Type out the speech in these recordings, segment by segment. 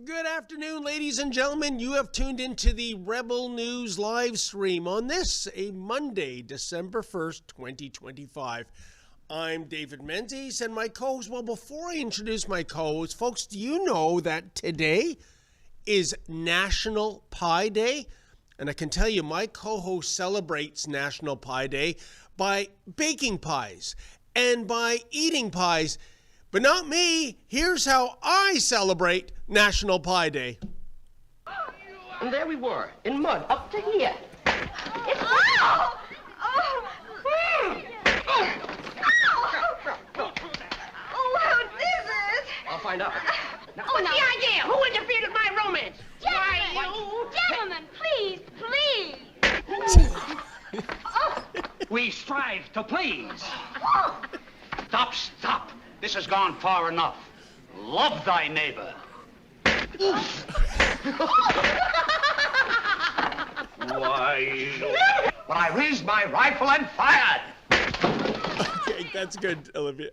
Good afternoon, ladies and gentlemen. You have tuned into the Rebel News live stream on this, a Monday, December 1st, 2025. I'm David Menzies, and my co-host, well, before I introduce my co-host, folks, do you know that today is National Pie Day? And I can tell you, my co-host celebrates National Pie Day by baking pies and by eating pies. But not me. Here's how I celebrate National Pie Day. And there we were, in mud, up to here. Oh! Oh! Oh, how this is! I'll find out. Now, what's the idea? Who interfered with my romance? Gentlemen, please. We strive to please. Oh. Stop. This has gone far enough. Love thy neighbor. Why? But I raised my rifle and fired. Okay, that's good, Olivia.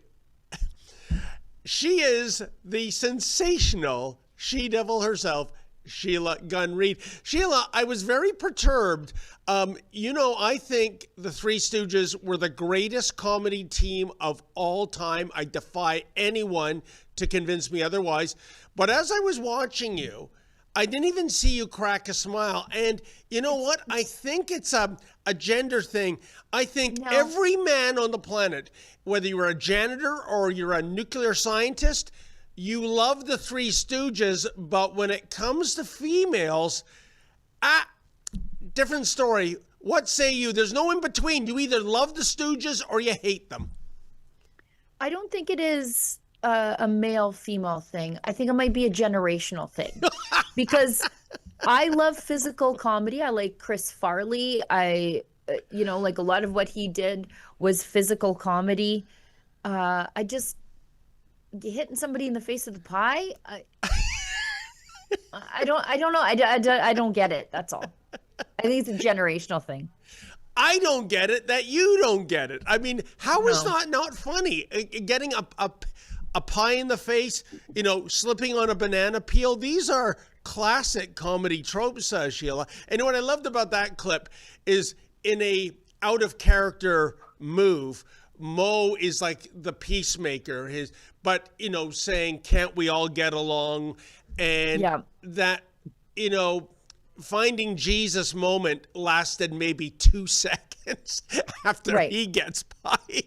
She is the sensational she-devil herself, Sheila Gunn Reid. Sheila, I was very perturbed. I think the Three Stooges were the greatest comedy team of all time. I defy anyone to convince me otherwise. But as I was watching you, I didn't even see you crack a smile. And you know what? I think it's a gender thing. I think every man on the planet, whether you're a janitor or you're a nuclear scientist, you love the Three Stooges, but when it comes to females, different story. What say you? There's no in between. You either love the Stooges or you hate them. I don't think it is a male-female thing. I think it might be a generational thing. Because I love physical comedy. I like Chris Farley. Like a lot of what he did was physical comedy. Hitting somebody in the face with a pie. I don't know. I don't get it. That's all. I think it's a generational thing. I don't get it that you don't get it. I mean, how is that not funny? Getting a pie in the face, slipping on a banana peel. These are classic comedy tropes, Sheila. And what I loved about that clip is in a out of character move, Mo is like the peacemaker, saying, can't we all get along? And that, finding Jesus moment lasted maybe 2 seconds after he gets pie.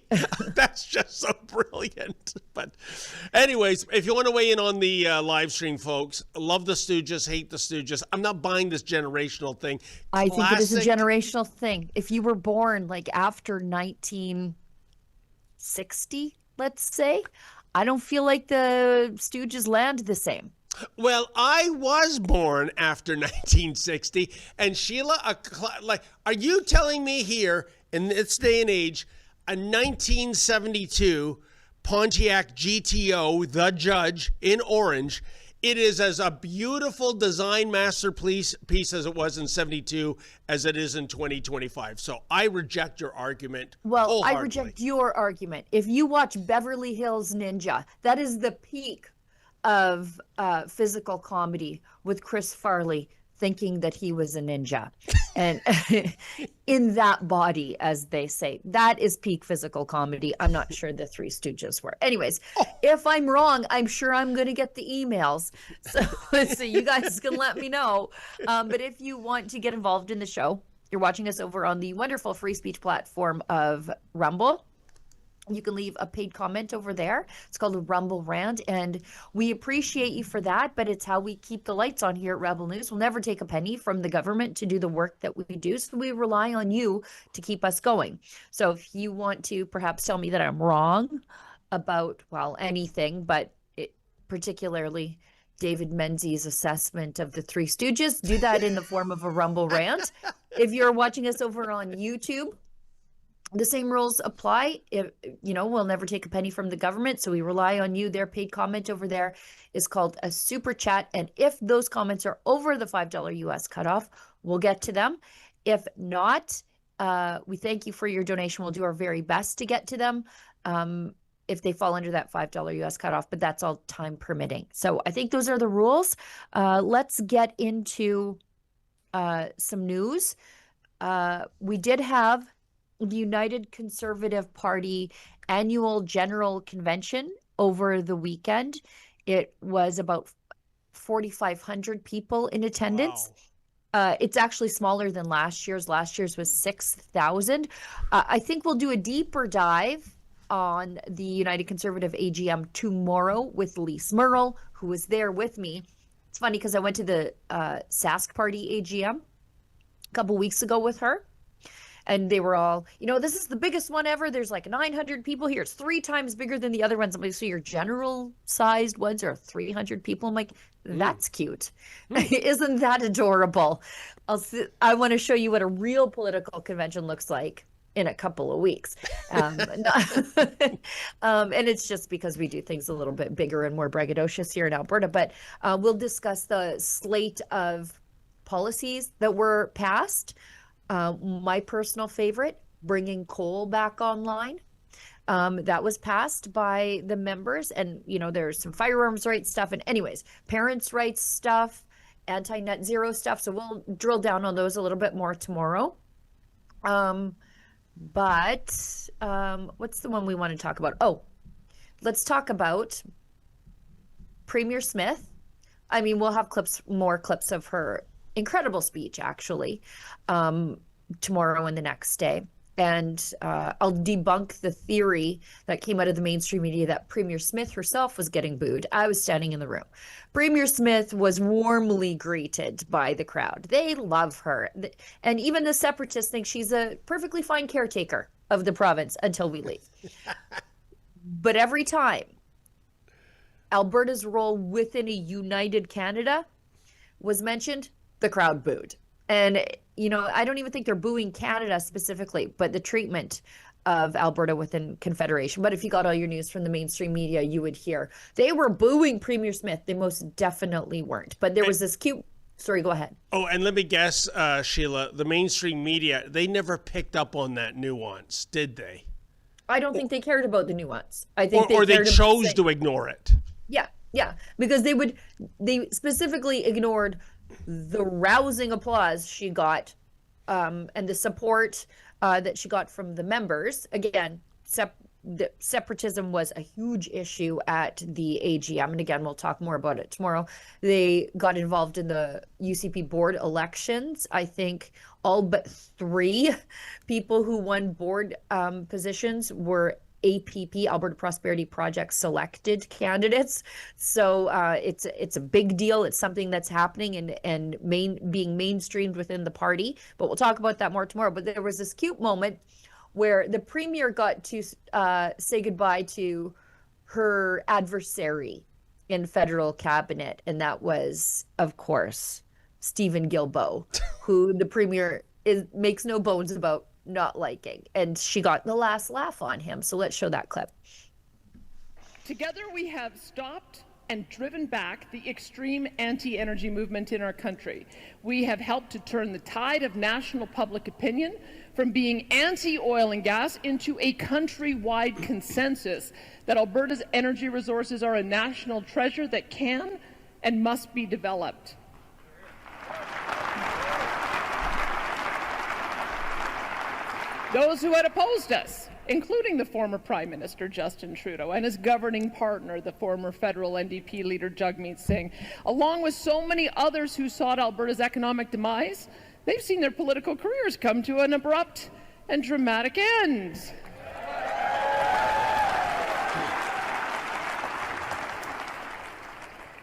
That's just so brilliant. But anyways, if you want to weigh in on the live stream, folks, love the Stooges, hate the Stooges. I'm not buying this generational thing. I think it is a generational thing. If you were born like after 1960, let's say, I don't feel like the Stooges land the same. Well, I was born after 1960, and Sheila, are you telling me here in this day and age, a 1972 Pontiac GTO, the Judge in orange, it is as a beautiful design masterpiece as it was in 72 as it is in 2025. So I reject your argument. Well, I reject your argument. If you watch Beverly Hills Ninja, that is the peak of physical comedy with Chris Farley thinking that he was a ninja and in that body, as they say. That is peak physical comedy. I'm not sure the Three Stooges were. Anyways, if I'm wrong, I'm sure I'm going to get the emails. So you guys can let me know. But if you want to get involved in the show, you're watching us over on the wonderful free speech platform of Rumble. You can leave a paid comment over there. It's called a Rumble Rant, and we appreciate you for that, but it's how we keep the lights on here at Rebel News. We'll never take a penny from the government to do the work that we do, so we rely on you to keep us going. So if you want to perhaps tell me that I'm wrong about, anything, but particularly David Menzies' assessment of the Three Stooges, do that in the form of a Rumble Rant. If you're watching us over on YouTube, the same rules apply. We'll never take a penny from the government, so we rely on you. Their paid comment over there is called a super chat, and if those comments are over the $5 US cutoff, we'll get to them. If not, we thank you for your donation. We'll do our very best to get to them. if they fall under that $5 US cutoff, but that's all time permitting. So I think those are the rules. Let's get into some news. We did have the United Conservative Party annual general convention over the weekend. It was about 4,500 people in attendance. Wow. It's actually smaller than last year's. Last year's was 6,000. I think we'll do a deeper dive on the United Conservative AGM tomorrow with Lise Merle, who was there with me. It's funny because I went to the Sask Party AGM a couple weeks ago with her. And they were all, this is the biggest one ever. There's like 900 people here. It's 3 times bigger than the other ones. I'm like, so your general sized ones are 300 people. I'm like, that's cute. Isn't that adorable? I want to show you what a real political convention looks like in a couple of weeks. And it's just because we do things a little bit bigger and more braggadocious here in Alberta. But we'll discuss the slate of policies that were passed. My personal favorite, bringing coal back online. That was passed by the members, and there's some firearms rights stuff, and anyways, parents' rights stuff, anti-net zero stuff. So we'll drill down on those a little bit more tomorrow. But what's the one we want to talk about? Oh, let's talk about Premier Smith. I mean, we'll have more clips of her incredible speech, actually, tomorrow and the next day. And I'll debunk the theory that came out of the mainstream media that Premier Smith herself was getting booed. I was standing in the room. Premier Smith was warmly greeted by the crowd. They love her. And even the separatists think she's a perfectly fine caretaker of the province until we leave. But every time Alberta's role within a united Canada was mentioned, the crowd booed. And, I don't even think they're booing Canada specifically, but the treatment of Alberta within Confederation. But if you got all your news from the mainstream media, you would hear they were booing Premier Smith. They most definitely weren't. But there was this cute... Sorry, go ahead. Oh, and let me guess, Sheila, the mainstream media, they never picked up on that nuance, did they? I don't think they cared about the nuance. I think or they chose to ignore it. Yeah, because they specifically ignored the rousing applause she got and the support that she got from the members. Again, the separatism was a huge issue at the AGM. And again, we'll talk more about it tomorrow. They got involved in the UCP board elections. I think all but 3 people who won board positions were APP, Alberta Prosperity Project selected candidates. So it's a big deal. It's something that's happening and being mainstreamed within the party. But we'll talk about that more tomorrow. But there was this cute moment where the premier got to say goodbye to her adversary in federal cabinet. And that was, of course, Stephen Guilbeault, who the premier makes no bones about not liking, and she got the last laugh on him. So let's show that clip. Together we have stopped and driven back the extreme anti-energy movement in our country. We have helped to turn the tide of national public opinion from being anti-oil and gas into a countrywide consensus that Alberta's energy resources are a national treasure that can and must be developed. Those who had opposed us, including the former Prime Minister Justin Trudeau and his governing partner, the former federal NDP leader Jagmeet Singh, along with so many others who sought Alberta's economic demise, they've seen their political careers come to an abrupt and dramatic end.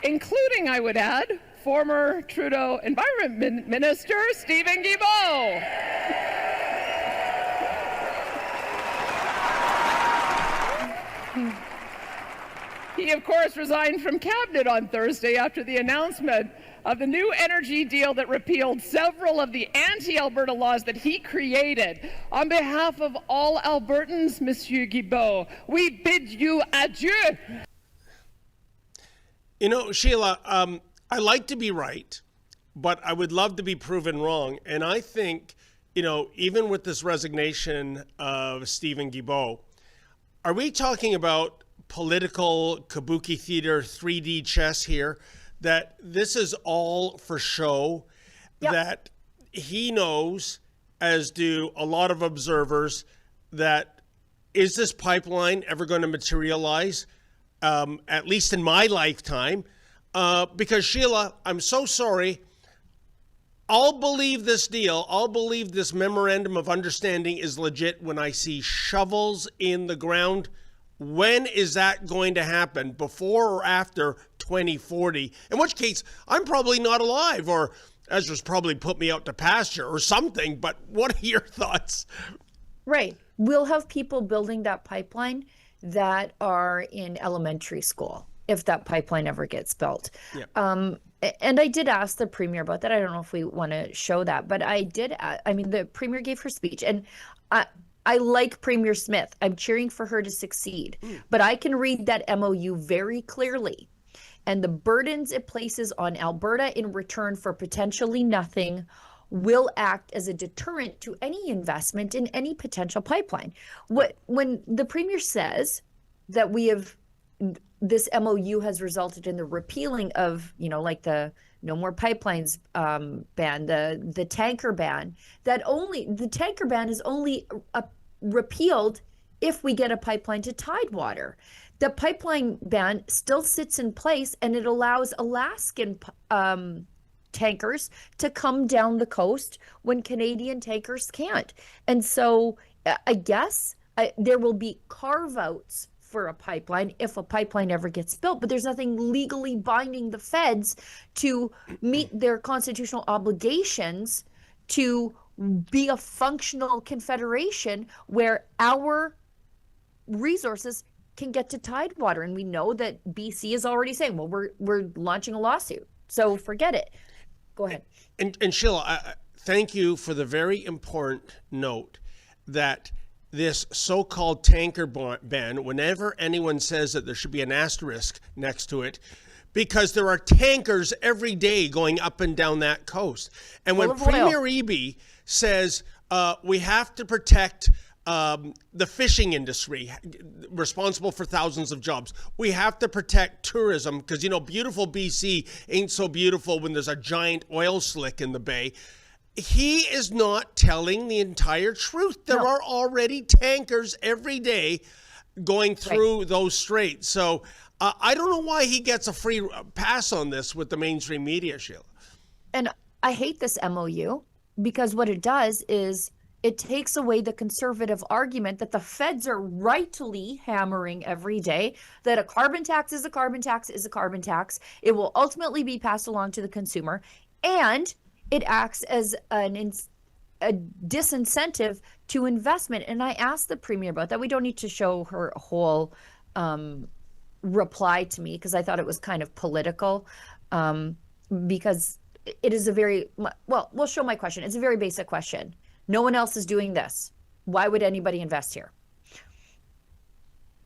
Including, I would add, former Trudeau Environment Minister Stephen Guilbeault. He, of course, resigned from cabinet on Thursday after the announcement of the new energy deal that repealed several of the anti-Alberta laws that he created. On behalf of all Albertans, Monsieur Guilbeault, we bid you adieu. Sheila, I like to be right, but I would love to be proven wrong. And I think, even with this resignation of Stephen Guilbeault, Are we talking about political kabuki theater 3D chess here? That this is all for show? Yep. That he knows, as do a lot of observers, that is this pipeline ever going to materialize, at least in my lifetime? Because Sheila, I'm so sorry. I'll believe this deal. I'll believe this memorandum of understanding is legit when I see shovels in the ground. When is that going to happen? Before or after 2040? In which case, I'm probably not alive, or Ezra's probably put me out to pasture or something. But what are your thoughts? Right. We'll have people building that pipeline that are in elementary school if that pipeline ever gets built. Yeah. And I did ask the premier about that. I don't know if we want to show that, but I did. I mean, the premier gave her speech, and I like Premier Smith. I'm cheering for her to succeed, but I can read that MOU very clearly, and the burdens it places on Alberta in return for potentially nothing will act as a deterrent to any investment in any potential pipeline. When the premier says that this MOU has resulted in the repealing of, like the No More Pipelines ban, the tanker ban, the tanker ban is only repealed if we get a pipeline to Tidewater. The pipeline ban still sits in place, and it allows Alaskan tankers to come down the coast when Canadian tankers can't. And so I guess there will be carve-outs for a pipeline if a pipeline ever gets built, but there's nothing legally binding the feds to meet their constitutional obligations to be a functional confederation where our resources can get to Tidewater. And we know that BC is already saying, well, we're launching a lawsuit, so forget it. Go ahead. And Sheila, thank you for the very important note that this so-called tanker ban, whenever anyone says that there should be an asterisk next to it, because there are tankers every day going up and down that coast. And when Premier Eby says we have to protect the fishing industry, responsible for thousands of jobs, we have to protect tourism, because, beautiful BC ain't so beautiful when there's a giant oil slick in the bay. He is not telling the entire truth. There are already tankers every day going through those straits. So I don't know why he gets a free pass on this with the mainstream media, Sheila. And I hate this MOU because what it does is it takes away the conservative argument that the feds are rightly hammering every day, that a carbon tax is a carbon tax is a carbon tax. It will ultimately be passed along to the consumer, and it acts as a disincentive to investment. And I asked the premier about that. We don't need to show her whole reply to me because I thought it was kind of political, because it is we'll show my question. It's a very basic question. No one else is doing this. Why would anybody invest here?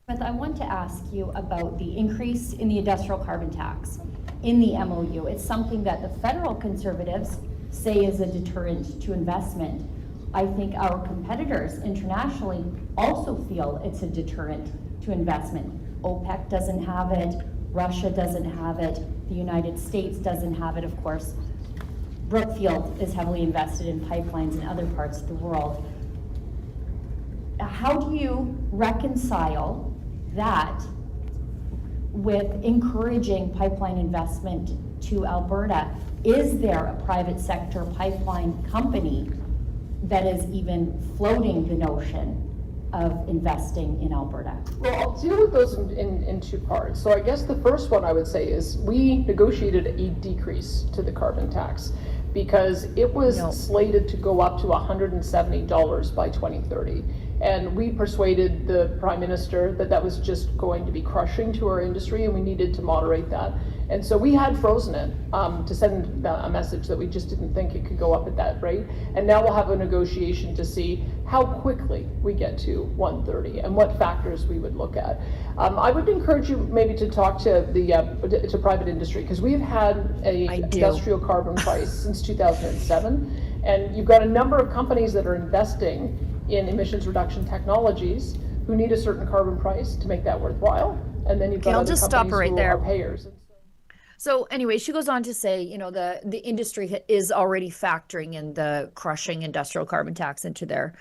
But I want to ask you about the increase in the industrial carbon tax in the MOU. It's something that the federal Conservatives say is a deterrent to investment. I think our competitors internationally also feel it's a deterrent to investment. OPEC doesn't have it, Russia doesn't have it, the United States doesn't have it, of course. Brookfield is heavily invested in pipelines in other parts of the world. How do you reconcile that with encouraging pipeline investment to Alberta? Is there a private sector pipeline company that is even floating the notion of investing in Alberta? Well, I'll deal with those in two parts. So I guess the first one I would say is we negotiated a decrease to the carbon tax because it was slated to go up to $170 by 2030. And we persuaded the Prime Minister that that was just going to be crushing to our industry and we needed to moderate that. And so we had frozen it to send a message that we just didn't think it could go up at that rate. And now we'll have a negotiation to see how quickly we get to 130 and what factors we would look at. I would encourage you maybe to talk to the to private industry, because we've had a industrial carbon price since 2007, and you've got a number of companies that are investing in emissions reduction technologies who need a certain carbon price to make that worthwhile. And then you've got I'll other just stop companies her right who there. are payers. So anyway, she goes on to say, the industry is already factoring in the crushing industrial carbon tax into their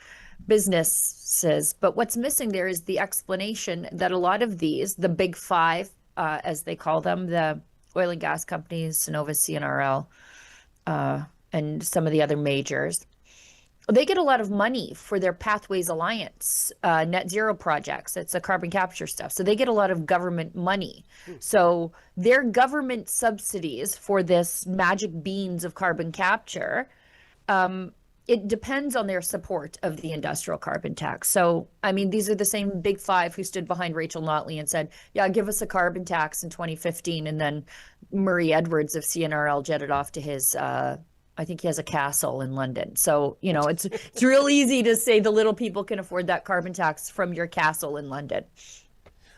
businesses. But what's missing there is the explanation that a lot of these, the big five, as they call them, the oil and gas companies, Cenovus, CNRL, and some of the other majors, they get a lot of money for their Pathways Alliance net zero projects. It's a carbon capture stuff. So they get a lot of government money. So their government subsidies for this magic beans of carbon capture, it depends on their support of the industrial carbon tax. So, I mean, these are the same big five who stood behind Rachel Notley and said, yeah, give us a carbon tax in 2015. And then Murray Edwards of CNRL jetted off to his I think he has a castle in London. So, it's real easy to say the little people can afford that carbon tax from your castle in London.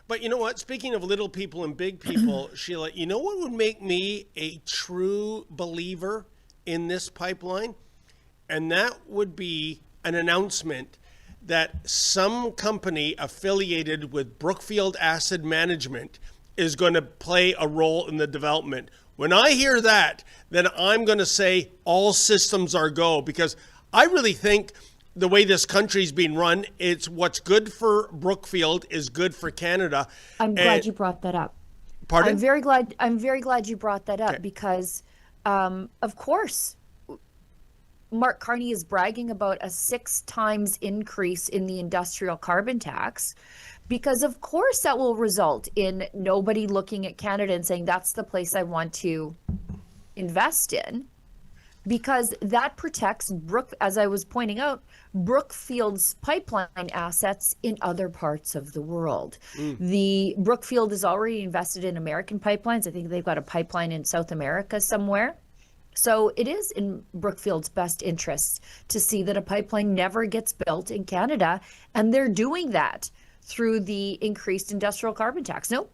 But you know what? Speaking of little people and big people, Sheila, you know what would make me a true believer in this pipeline? And that would be an announcement that some company affiliated with Brookfield Asset Management is going to play a role in the development. When I hear that, then I'm going to say all systems are go, because I really think the way this country's being run, it's what's good for Brookfield is good for Canada. I'm glad you brought that up. Pardon? I'm very glad you brought that up because, of course, Mark Carney is bragging about a 6 times increase in the industrial carbon tax, because of course that will result in nobody looking at Canada and saying that's the place I want to invest in, because that protects as I was pointing out, Brookfield's pipeline assets in other parts of the world. The Brookfield is already invested in American pipelines. I think they've got a pipeline in South America somewhere. So it is in Brookfield's best interest to see that a pipeline never gets built in Canada, and they're doing that through the increased industrial carbon tax. No,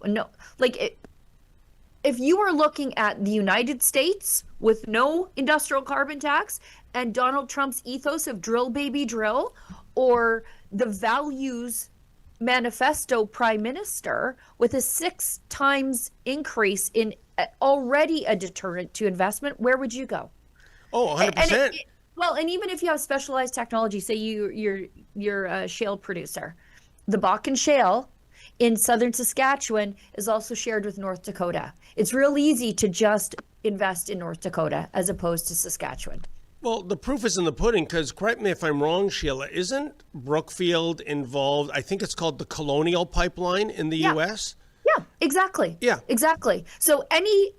if you are looking at the United States with no industrial carbon tax and Donald Trump's ethos of drill baby drill, or the values manifesto prime minister with a 6 times increase in already a deterrent to investment, where would you go? Oh, 100%. And even if you have specialized technology, say you're a shale producer, the Bakken Shale in southern Saskatchewan is also shared with North Dakota. It's real easy to just invest in North Dakota as opposed to Saskatchewan. Well, the proof is in the pudding, because correct me if I'm wrong, Sheila, isn't Brookfield involved? I think it's called the Colonial Pipeline in the U.S.? Yeah, exactly. Yeah. Exactly. So any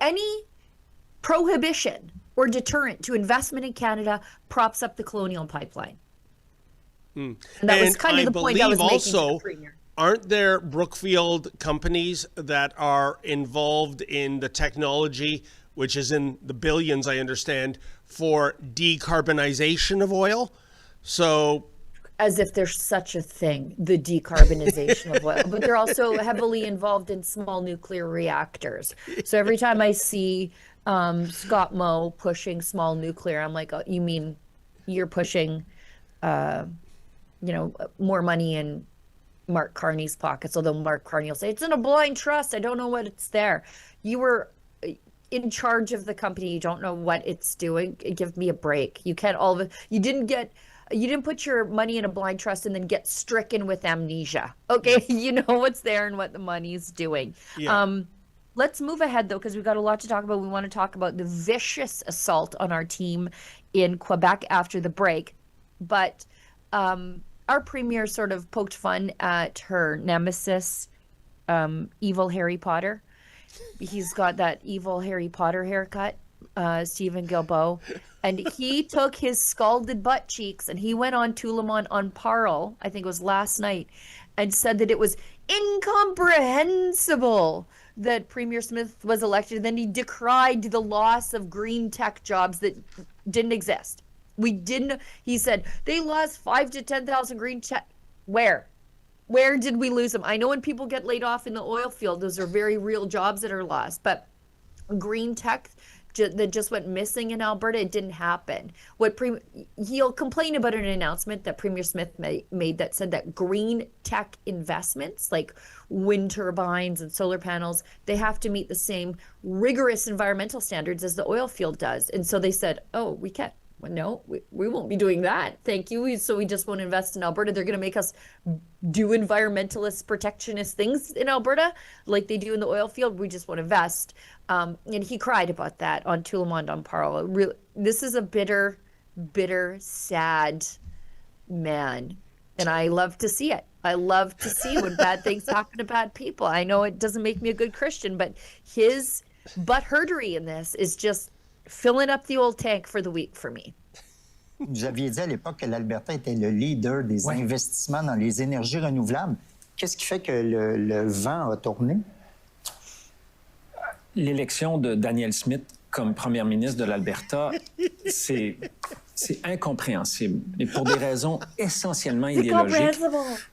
prohibition or deterrent to investment in Canada props up the Colonial Pipeline. And that was kind of the point I was making to the Premier. Aren't there Brookfield companies that are involved in the technology, which is in the billions, I understand, for decarbonization of oil? So, as if there's such a thing, the decarbonization of oil. But they're also heavily involved in small nuclear reactors. So every time I see Scott Moe pushing small nuclear, I'm like, oh, you mean you're pushing, more money in Mark Carney's pockets, although Mark Carney will say, it's in a blind trust. I don't know what it's there. You were in charge of the company. You don't know what it's doing. Give me a break. You can't you didn't put your money in a blind trust and then get stricken with amnesia. Okay, you know what's there and what the money's doing. Yeah. Let's move ahead, though, because we've got a lot to talk about. We want to talk about the vicious assault on our team in Quebec after the break. But our premier sort of poked fun at her nemesis, evil Harry Potter. He's got that evil Harry Potter haircut, Stephen Guilbeault. And he took his scalded butt cheeks and he went on Toulamont on Parle, I think it was last night, and said that it was incomprehensible that Premier Smith was elected. Then he decried the loss of green tech jobs that didn't exist. He said, they lost 5,000 to 10,000 green tech. Where did we lose them? I know when people get laid off in the oil field, those are very real jobs that are lost, but green tech that just went missing in Alberta. It didn't happen. He'll complain about an announcement that Premier Smith made that said that green tech investments like wind turbines and solar panels, they have to meet the same rigorous environmental standards as the oil field does. And so they said, oh, we can't. Well, no, we won't be doing that. Thank you. So we just won't invest in Alberta. They're going to make us do environmentalist, protectionist things in Alberta like they do in the oil field. We just won't invest. And he cried about that on Tout le monde en parle. Really, this is a bitter, sad man. And I love to see it. I love to see when bad things happen to bad people. I know it doesn't make me a good Christian, but his butthurtery in this is just filling up the old tank for the week for me. Vous aviez dit à l'époque que l'Alberta était le leader des investissements dans les énergies renouvelables. Qu'est-ce qui fait que le vent a tourné? L'élection de Danielle Smith comme première ministre de l'Alberta, c'est incompréhensible. Et pour des raisons essentiellement idéologiques,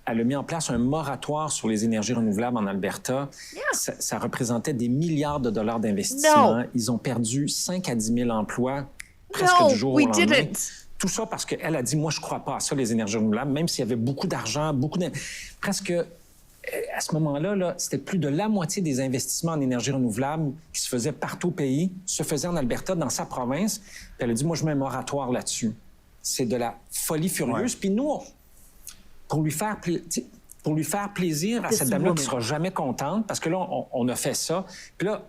elle a mis en place un moratoire sur les énergies renouvelables en Alberta. Ça représentait des milliards de dollars d'investissement. Ils ont perdu 5 à 10 000 emplois presque du jour au lendemain. Tout ça parce qu'elle a dit, moi, je ne crois pas à ça, les énergies renouvelables, même s'il y avait beaucoup d'argent, presque... À ce moment-là, c'était plus de la moitié des investissements en énergie renouvelable qui se faisaient partout au pays, se faisaient en Alberta, dans sa province. Puis elle a dit, moi, je mets un moratoire là-dessus. C'est de la folie furieuse. Puis nous, pour lui faire plaisir à cette dame-là qui ne sera jamais contente, parce que là, on a fait ça. Puis là,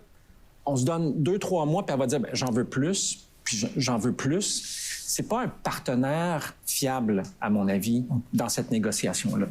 on se donne 2-3 mois, puis elle va dire, j'en veux plus, puis j'en veux plus. C'est pas un partenaire fiable, à mon avis, dans cette négociation-là.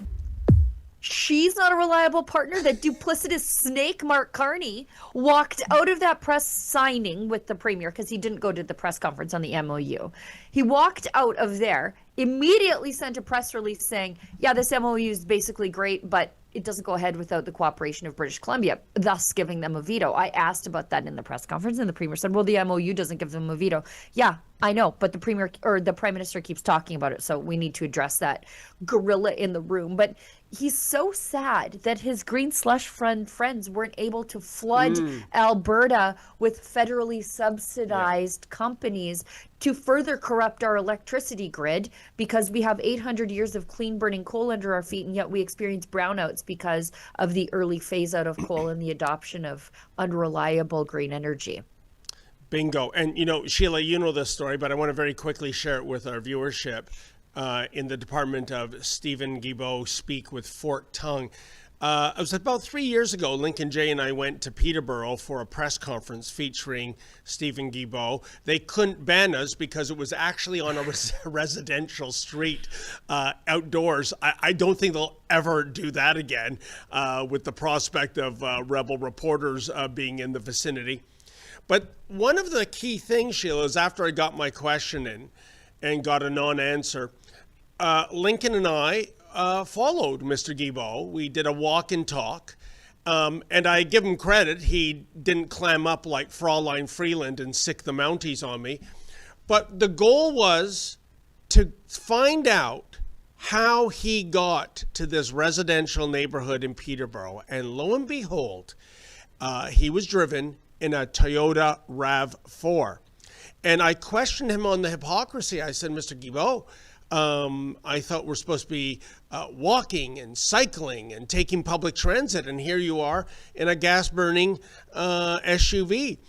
She's not a reliable partner. That duplicitous snake, Mark Carney, walked out of that press signing with the premier because he didn't go to the press conference on the MOU. He walked out of there, immediately sent a press release saying, yeah, this MOU is basically great, but it doesn't go ahead without the cooperation of British Columbia, thus giving them a veto. I asked about that in the press conference, and the premier said, well, the MOU doesn't give them a veto. Yeah, I know, but the premier or the prime minister keeps talking about it, so we need to address that gorilla in the room. But he's so sad that his green slush fund friends weren't able to flood Alberta with federally subsidized companies to further corrupt our electricity grid because we have 800 years of clean burning coal under our feet, and yet we experience brownouts because of the early phase out of coal and the adoption of unreliable green energy. Bingo. And, Sheila, you know this story, but I want to very quickly share it with our viewership. In the department of Stephen Guilbeault speak with forked tongue. It was about 3 years ago, Lincoln Jay and I went to Peterborough for a press conference featuring Stephen Guilbeault. They couldn't ban us because it was actually on a residential street outdoors. I don't think they'll ever do that again with the prospect of rebel reporters being in the vicinity. But one of the key things, Sheila, is after I got my question in and got a non-answer, Lincoln and I followed Mr. Guilbeault. We did a walk and talk, and I give him credit. He didn't clam up like Fraulein Freeland and sick the Mounties on me. But the goal was to find out how he got to this residential neighborhood in Peterborough. And lo and behold, he was driven in a Toyota RAV4. And I questioned him on the hypocrisy. I said, Mr. Guilbeault, I thought we're supposed to be walking and cycling and taking public transit, and here you are in a gas-burning SUV.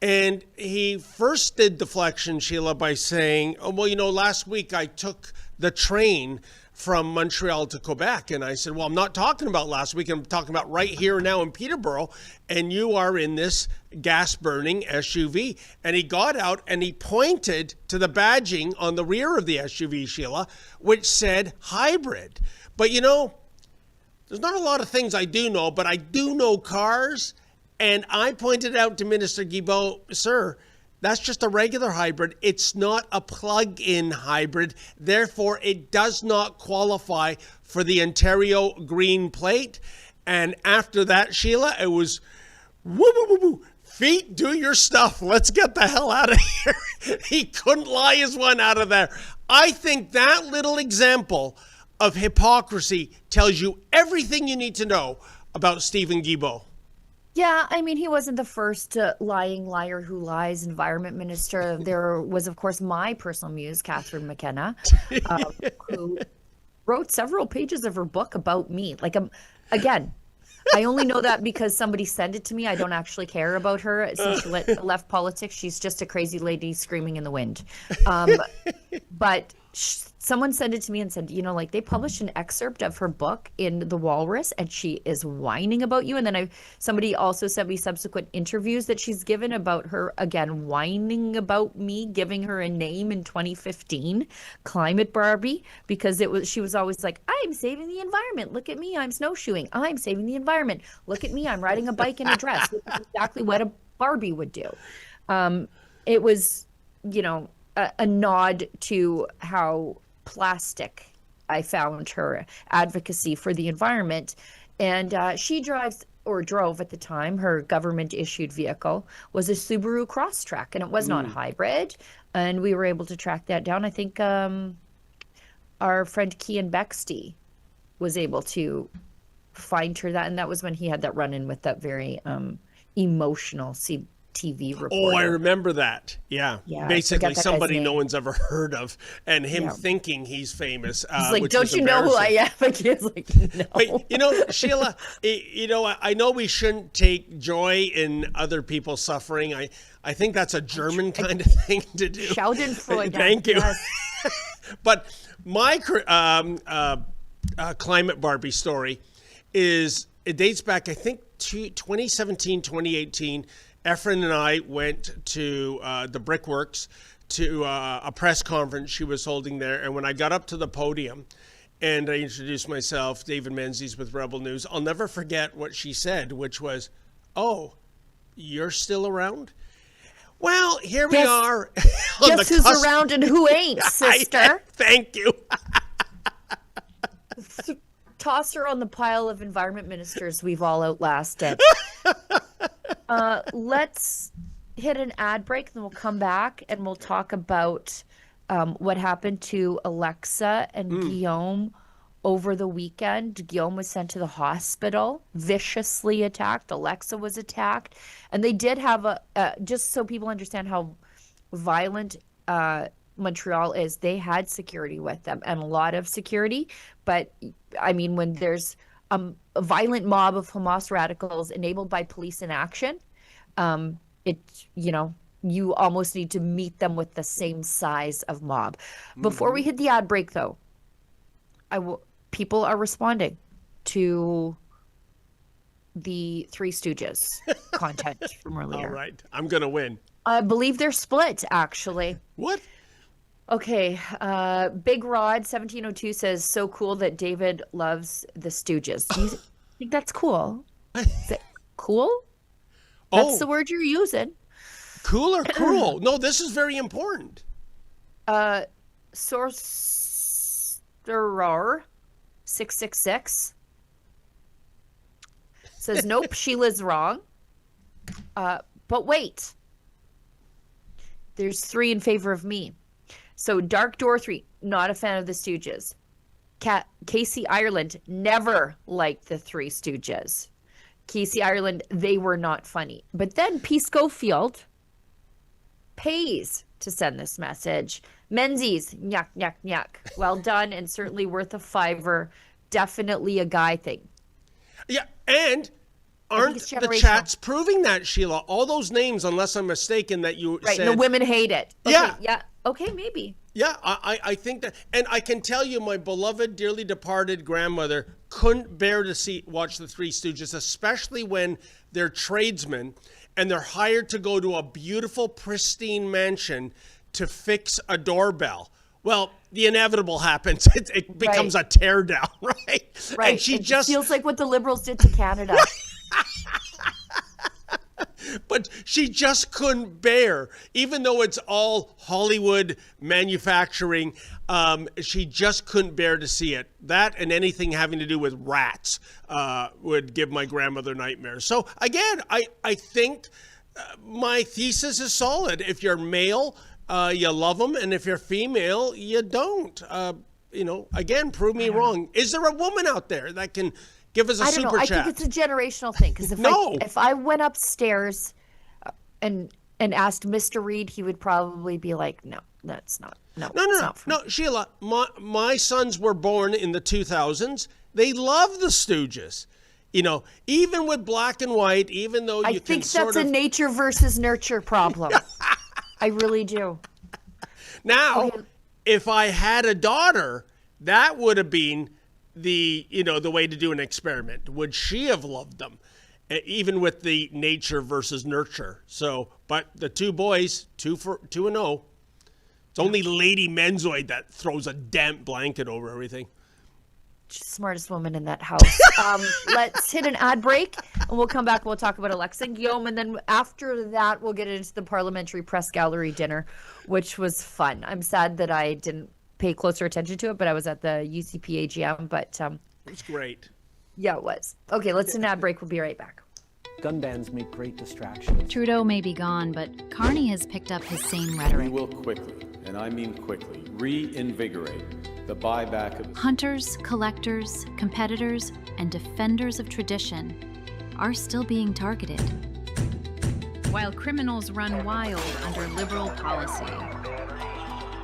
And he first did deflection, Sheila, by saying, oh, well, last week I took the train from Montreal to Quebec. And I said, well, I'm not talking about last week. I'm talking about right here now in Peterborough. And you are in this gas-burning SUV. And he got out and he pointed to the badging on the rear of the SUV, Sheila, which said hybrid. But there's not a lot of things I do know, but I do know cars. And I pointed out to Minister Guilbeault, sir, that's just a regular hybrid. It's not a plug-in hybrid. Therefore, it does not qualify for the Ontario Green Plate. And after that, Sheila, it was woo, woo, woo, woo. Feet, do your stuff. Let's get the hell out of here. He couldn't lie his one out of there. I think that little example of hypocrisy tells you everything you need to know about Stephen Guilbeault. Yeah, I mean, he wasn't the first lying liar who lies environment minister. There was, of course, my personal muse, Catherine McKenna, who wrote several pages of her book about me. Like, again, I only know that because somebody sent it to me. I don't actually care about her since she left politics. She's just a crazy lady screaming in the wind. But someone sent it to me and said, you know, like they published an excerpt of her book in The Walrus and she is whining about you. And then somebody also sent me subsequent interviews that she's given about her, again, whining about me, giving her a name in 2015, Climate Barbie, because she was always like, I'm saving the environment. Look at me. I'm snowshoeing. I'm saving the environment. Look at me. I'm riding a bike in a dress. Which is exactly what a Barbie would do. It was, you know, a nod to how plastic I found her advocacy for the environment. And she drove at the time, her government issued vehicle was a Subaru Crosstrek, and it was not hybrid. And we were able to track that down. I think our friend Kian Bexty was able to find her that. And that was when he had that run-in with that very emotional TV reporter. Oh, I remember that. Yeah. Basically, somebody no name. one's ever heard of, and him thinking he's famous. He's like, which don't was you know who I am? Like, he's like, no. But, you know, Sheila, you know, I know we shouldn't take joy in other people's suffering. I think that's a German kind of thing to do. Schadenfreude. Thank you. Yes. But my Climate Barbie story it dates back, I think, to 2017, 2018. Efren and I went to the Brickworks to a press conference she was holding there. And when I got up to the podium and I introduced myself, David Menzies with Rebel News, I'll never forget what she said, which was, "Oh, you're still around?" Well, here we are. Guess who's around and who ain't, sister? Thank you. Toss her on the pile of environment ministers we've all outlasted. Let's hit an ad break, then we'll come back and we'll talk about what happened to Alexa and Guillaume over the weekend. Guillaume was sent to the hospital, viciously attacked. Alexa was attacked. And they did have just so people understand how violent Montreal is, they had security with them and a lot of security. But I mean, when there's a violent mob of Hamas radicals enabled by police in action, you almost need to meet them with the same size of mob. Before we hit the ad break, though, people are responding to the Three Stooges content from earlier. All right, I'm gonna win. I believe they're split, actually. What? Okay, Big Rod 1702 says, so cool that David loves the Stooges. Do you think that's cool? Is it cool? That's the word you're using. Cool or cruel? No, this is very important. Sorcerer 666 says, nope, Sheila's wrong. But wait. There's 3 in favor of me. So Dark Door 3, not a fan of the Stooges. Casey Ireland never liked the Three Stooges. Casey Ireland, they were not funny. But then P. Schofield pays to send this message. Menzies, nyuk, nyuk, nyuk. Well done and certainly worth a $5. Definitely a guy thing. Yeah, and aren't the chats proving that, Sheila? All those names, unless I'm mistaken, that you said. Right, the women hate it. Okay, yeah. Okay, maybe. Yeah, I think that, and I can tell you, my beloved, dearly departed grandmother couldn't bear to watch the Three Stooges, especially when they're tradesmen and they're hired to go to a beautiful, pristine mansion to fix a doorbell. Well, the inevitable happens. It becomes a teardown, right? Right. And she it just feels like what the Liberals did to Canada. But she just couldn't bear, even though it's all Hollywood manufacturing, she just couldn't bear to see it. That and anything having to do with rats would give my grandmother nightmares. So again, I think my thesis is solid. If you're male, you love them, and if you're female, you don't. Again, prove me wrong. Is there a woman out there that can Give us a I don't super know. chat. I think it's a generational thing. Because if I went upstairs and asked Mr. Reid, he would probably be like, no, that's not. No, Sheila, my sons were born in the 2000s. They love the Stooges. You know, even with black and white, even though I think that's a nature versus nurture problem. I really do. Now, if I had a daughter, that would have been the way to do an experiment. Would she have loved them? Even with the nature versus nurture. So, but the two boys, 2-0. It's only Lady Menzoid that throws a damp blanket over everything. She's the smartest woman in that house. Let's hit an ad break, and we'll come back and we'll talk about Alexa and Guillaume, and then after that, we'll get into the Parliamentary Press Gallery dinner, which was fun. I'm sad that I didn't pay closer attention to it, but I was at the UCP AGM, but it was great. Yeah, it was. Okay, let's hit an ad break. We'll be right back. Gun bans make great distractions. Trudeau may be gone, but Carney has picked up his same rhetoric. We will quickly, and I mean quickly, reinvigorate the buyback of Hunters, collectors, competitors, and defenders of tradition are still being targeted, while criminals run wild under Liberal policy.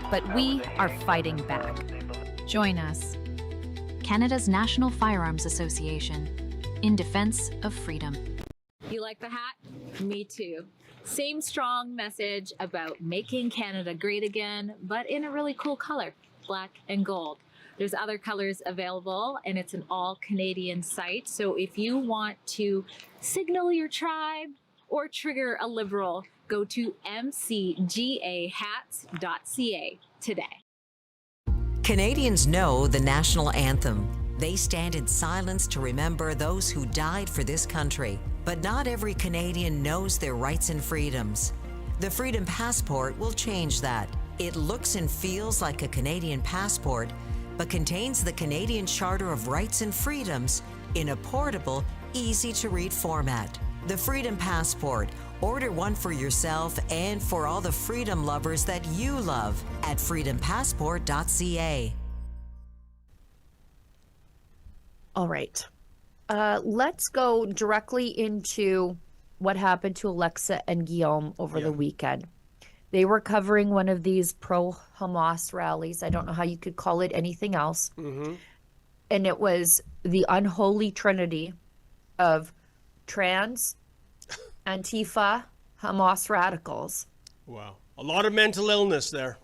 But we are fighting back. Join us. Canada's National Firearms Association, in defense of freedom. You like the hat? Me too. Same strong message about making Canada great again, but in a really cool color, black and gold. There's other colors available, and it's an all-Canadian site. So if you want to signal your tribe or trigger a Liberal, go to mcgahats.ca today. Canadians know the national anthem. They stand in silence to remember those who died for this country. But not every Canadian knows their rights and freedoms. The Freedom Passport will change that. It looks and feels like a Canadian passport, but contains the Canadian Charter of Rights and Freedoms in a portable, easy-to-read format. The Freedom Passport. Order one for yourself and for all the freedom lovers that you love at freedompassport.ca. All right. Let's go directly into what happened to Alexa and Guillaume over the weekend. They were covering one of these pro-Hamas rallies. I don't know how you could call it anything else. Mm-hmm. And it was the unholy trinity of trans, Antifa, Hamas radicals. Wow. A lot of mental illness there.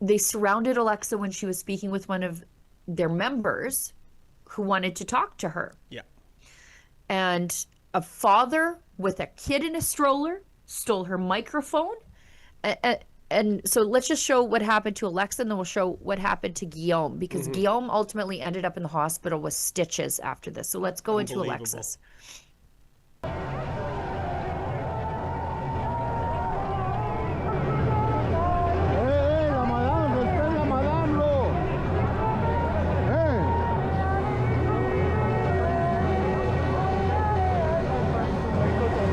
They surrounded Alexa when she was speaking with one of their members who wanted to talk to her. Yeah. And a father with a kid in a stroller stole her microphone. And so let's just show what happened to Alexa, and then we'll show what happened to Guillaume, because Guillaume ultimately ended up in the hospital with stitches after this. So let's go into Alexis.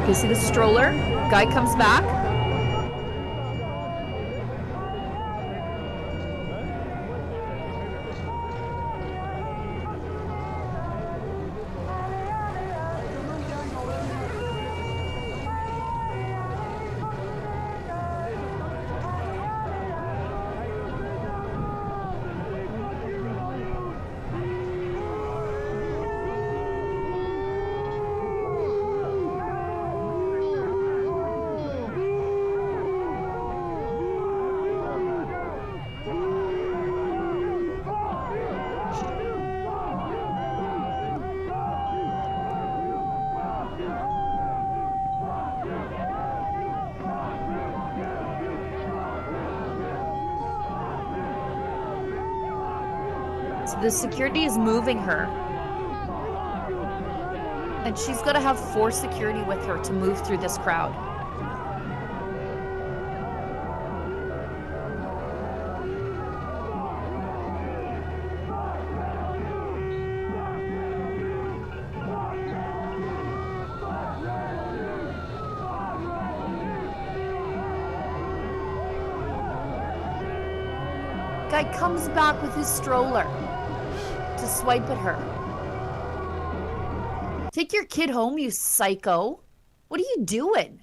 You see the stroller? Guy comes back. The security is moving her. And she's got to have 4 security with her to move through this crowd. Guy comes back with his stroller to swipe at her. Take your kid home, you psycho. What are you doing?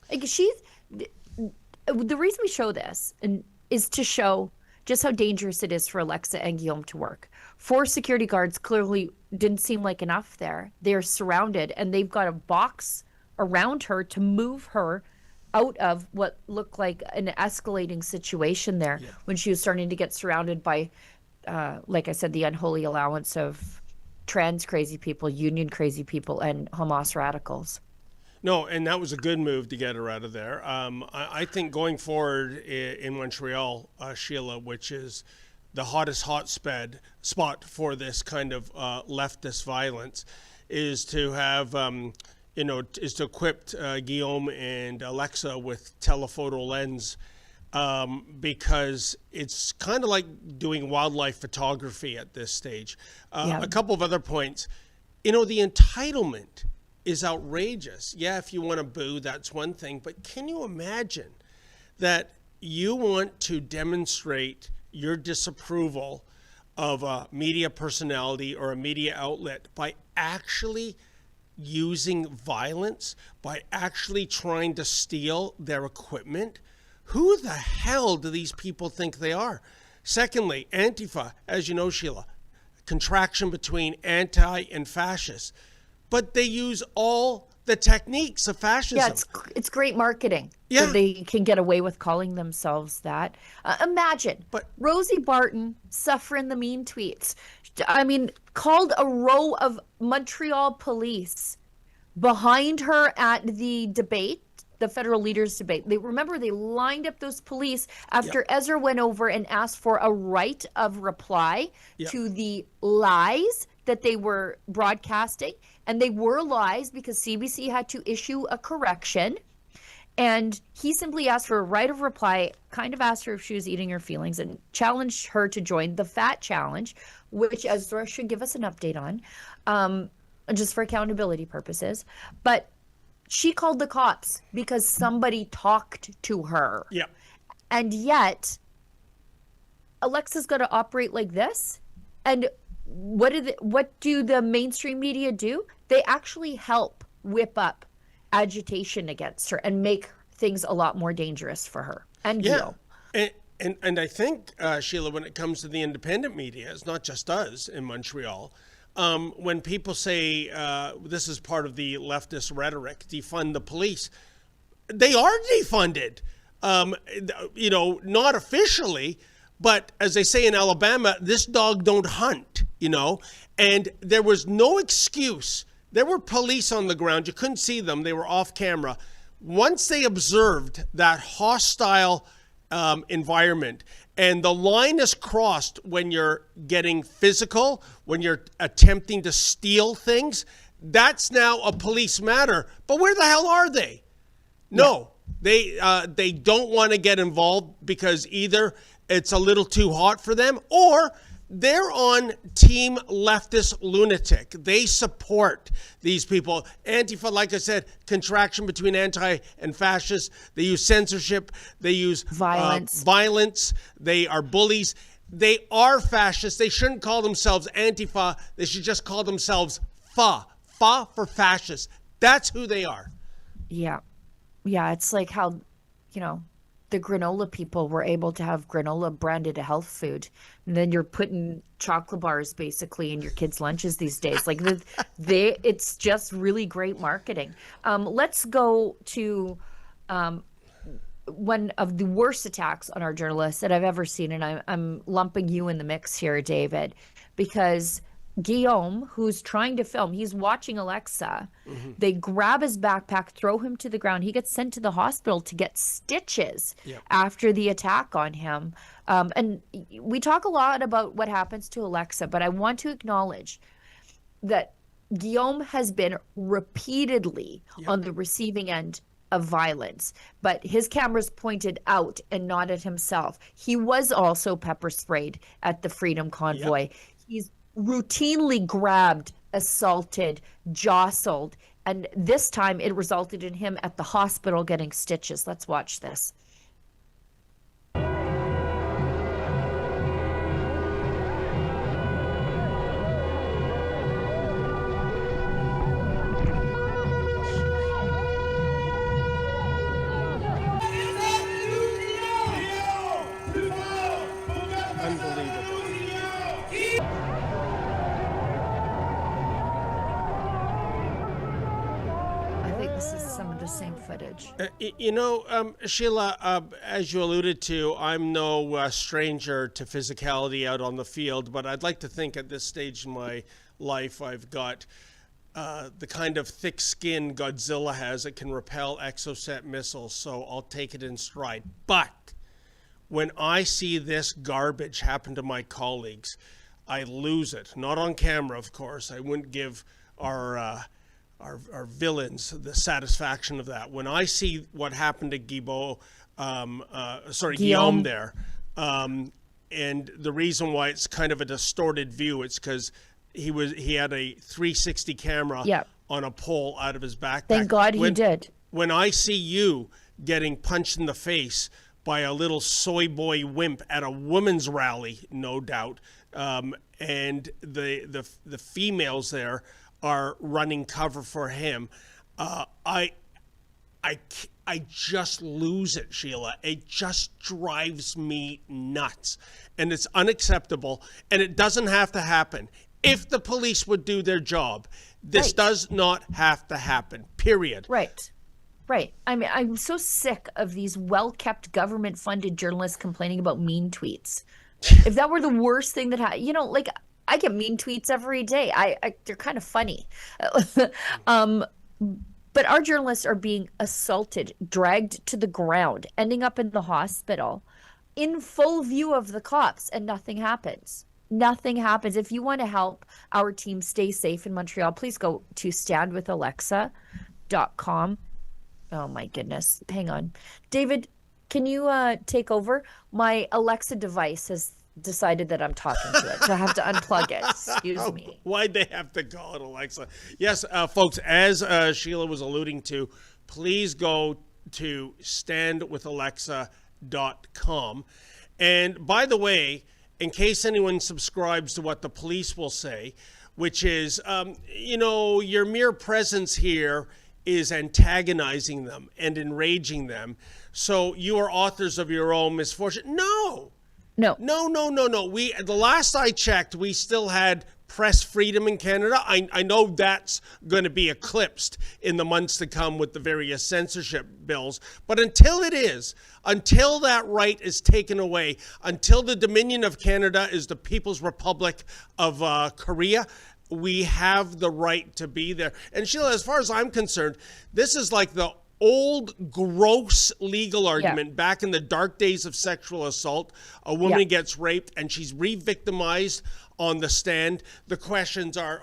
Like, the reason we show this is to show just how dangerous it is for Alexa and Guilbeault to work. 4 security guards clearly didn't seem like enough there. They're surrounded, and they've got a box around her to move her out of what looked like an escalating situation there when she was starting to get surrounded by, like I said, the unholy allowance of trans crazy people, union crazy people, and Hamas radicals. No, and that was a good move to get her out of there. I think going forward in Montreal, Sheila, which is the hottest spot for this kind of leftist violence, is to have, is to equip Guilbeault and Alexa with telephoto lens, because it's kind of like doing wildlife photography at this stage. A couple of other points. The entitlement is outrageous. Yeah, if you want to boo, that's one thing. But can you imagine that you want to demonstrate your disapproval of a media personality or a media outlet by actually using violence, by actually trying to steal their equipment? Who the hell do these people think they are? Secondly, Antifa, as you know, Sheila, contraction between anti and fascist. But they use all the techniques of fascism. Yeah, it's great marketing. Yeah. So they can get away with calling themselves that. Imagine Rosie Barton suffering the mean tweets. I mean, called a row of Montreal police behind her at the debate, the federal leaders debate. They lined up those police after Ezra went over and asked for a right of reply to the lies that they were broadcasting. And they were lies because CBC had to issue a correction. And he simply asked for a right of reply, kind of asked her if she was eating her feelings, and challenged her to join the Fat Challenge, which Ezra should give us an update on, just for accountability purposes. But she called the cops because somebody talked to her. Yeah. And yet, Alexa's got to operate like this. And what do the mainstream media do? They actually help whip up agitation against her and make things a lot more dangerous for her and Guilbeault. And I think, Sheila, when it comes to the independent media, it's not just us in Montreal. When people say this is part of the leftist rhetoric, defund the police, they are defunded. Not officially, but as they say in Alabama, this dog don't hunt, and there was no excuse. There were police on the ground. You couldn't see them. They were off camera. Once they observed that hostile environment, and the line is crossed when you're getting physical, when you're attempting to steal things, that's now a police matter. But where the hell are they? No, they don't want to get involved because either it's a little too hot for them, or they're on team leftist lunatic. They support these people. Antifa, like I said, contraction between anti and fascist. They use censorship. They use violence. They are bullies. They are fascists. They shouldn't call themselves Antifa. They should just call themselves FA. FA for fascists. That's who they are. Yeah. Yeah, it's like how, the granola people were able to have granola branded a health food, and then you're putting chocolate bars basically in your kids' lunches these days. Like it's just really great marketing. Let's go to one of the worst attacks on our journalists that I've ever seen, and I'm lumping you in the mix here, David, because Guilbeault, who's trying to film, he's watching Alexa. Mm-hmm. They grab his backpack, throw him to the ground. He gets sent to the hospital to get stitches after the attack on him. And we talk a lot about what happens to Alexa, but I want to acknowledge that Guilbeault has been repeatedly on the receiving end of violence, but his camera's pointed out and not at himself. He was also pepper sprayed at the Freedom Convoy. He's routinely grabbed, assaulted, jostled, and this time it resulted in him at the hospital getting stitches. Let's watch this. this is some of the same footage. Sheila, as you alluded to, I'm no stranger to physicality out on the field, but I'd like to think at this stage in my life I've got the kind of thick skin Godzilla has that can repel exocet missiles, so I'll take it in stride. But when I see this garbage happen to my colleagues, I lose it. Not on camera, of course. I wouldn't give our villains the satisfaction of that. When I see what happened to Guilbeault, Guillaume there, and the reason why it's kind of a distorted view, it's because he had a 360 camera on a pole out of his backpack. Thank God he did. When I see you getting punched in the face by a little soy boy wimp at a women's rally, no doubt, and the females there are running cover for him, I just lose it, Sheila. It just drives me nuts, and it's unacceptable, and it doesn't have to happen. If the police would do their job, this does not have to happen, period. Right. I mean, I'm so sick of these well-kept government-funded journalists complaining about mean tweets. If that were the worst thing that happened, like I get mean tweets every day. They're kind of funny. But our journalists are being assaulted, dragged to the ground, ending up in the hospital in full view of the cops, and nothing happens. Nothing happens. If you want to help our team stay safe in Montreal, please go to standwithalexa.com. Oh my goodness. Hang on. David, can you take over? My Alexa device has decided that I'm talking to it, so I have to unplug it. Excuse me. Why'd they have to call it Alexa? Yes, folks, as Sheila was alluding to, please go to standwithalexa.com. And by the way, in case anyone subscribes to what the police will say, which is, your mere presence here is antagonizing them and enraging them. So you are authors of your own misfortune. No. The last I checked, we still had press freedom in Canada. I know that's going to be eclipsed in the months to come with the various censorship bills. But until that right is taken away, until the Dominion of Canada is the People's Republic of Korea, we have the right to be there. And Sheila, as far as I'm concerned, this is like the old gross legal argument back in the dark days of sexual assault. A woman gets raped and she's re-victimized on the stand. The questions are,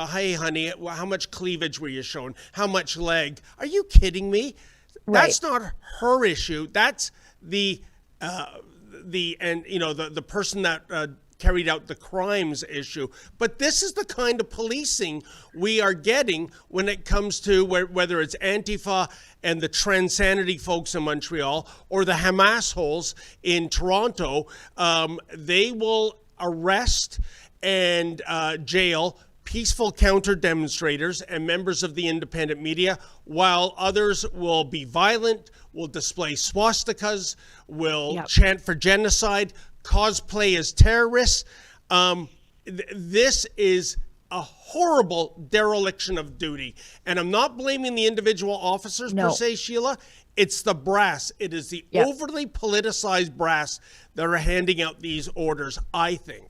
hey honey, how much cleavage were you shown? How much leg? Are you kidding me? That's not her issue. That's the person that carried out the crimes issue. But this is the kind of policing we are getting when it comes to whether it's Antifa and the Transanity folks in Montreal or the Hamas holes in Toronto. They will arrest and jail peaceful counter demonstrators and members of the independent media, while others will be violent, will display swastikas, will chant for genocide, cosplay as terrorists. This is a horrible dereliction of duty. And I'm not blaming the individual officers per se, Sheila. It's the brass. It is the overly politicized brass that are handing out these orders, I think.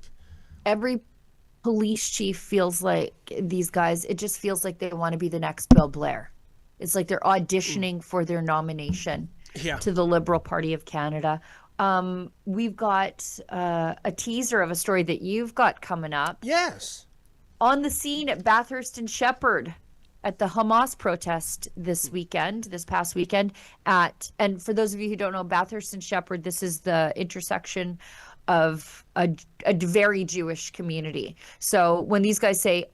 Every police chief feels like these guys, it just feels like they want to be the next Bill Blair. It's like they're auditioning for their nomination to the Liberal Party of Canada. We've got a teaser of a story that you've got coming up. Yes. On the scene at Bathurst and Sheppard at the Hamas protest this past weekend. And for those of you who don't know, Bathurst and Sheppard, this is the intersection of a very Jewish community. So when these guys say,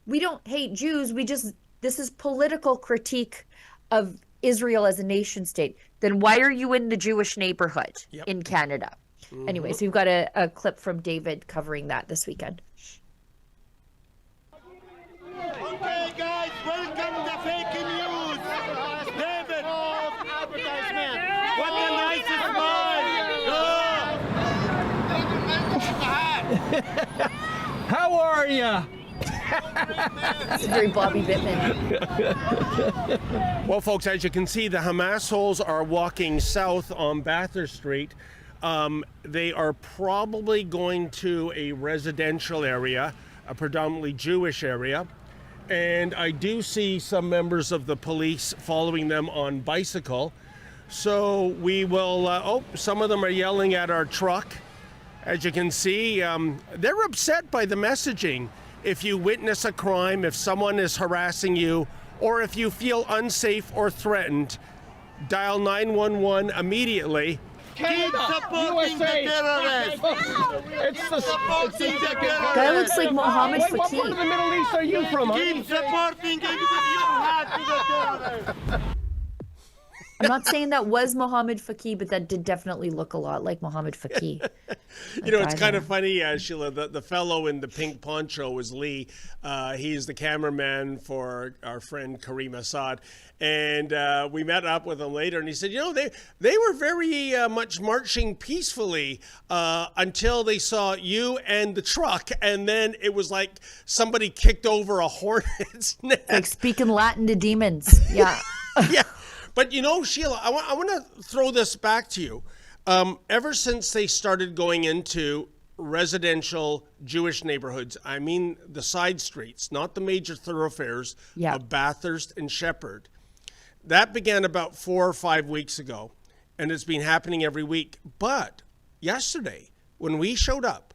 we don't hate Jews, this is political critique of Israel as a nation state, then why are you in the Jewish neighborhood in Canada? Mm-hmm. Anyways, we've got a clip from David covering that this weekend. Okay, guys, welcome to Fake News. David, advertisement. What a nice smile. How are ya? It's very Bobby Bittman. Well, folks, as you can see, the Hamas holes are walking south on Bathurst Street. They are probably going to a residential area, a predominantly Jewish area. And I do see some members of the police following them on bicycle. So we will, some of them are yelling at our truck. As you can see, they're upset by the messaging. If you witness a crime, if someone is harassing you, or if you feel unsafe or threatened, dial 911 immediately. Keep supporting the terrorists. It's the supporting the terrorists. Guy looks like Mohammed What part of the Middle East are you from? Keep supporting it with your heart to the terrorists. I'm not saying that was Mohammed Faqih, but that did definitely look a lot like Mohammed Faqih. You know, it's kind of funny, Sheila, the fellow in the pink poncho was Lee. He's the cameraman for our friend Kareem Assad. And we met up with him later, and he said, you know, they were very much marching peacefully until they saw you and the truck, and then it was like somebody kicked over a hornet's nest. Like speaking Latin to demons. Yeah. Yeah. But, you know, Sheila, I want to throw this back to you. Ever since they started going into residential Jewish neighborhoods, I mean the side streets, not the major thoroughfares of Bathurst and Shepherd, that began about 4 or 5 weeks ago, and it's been happening every week. But yesterday, when we showed up,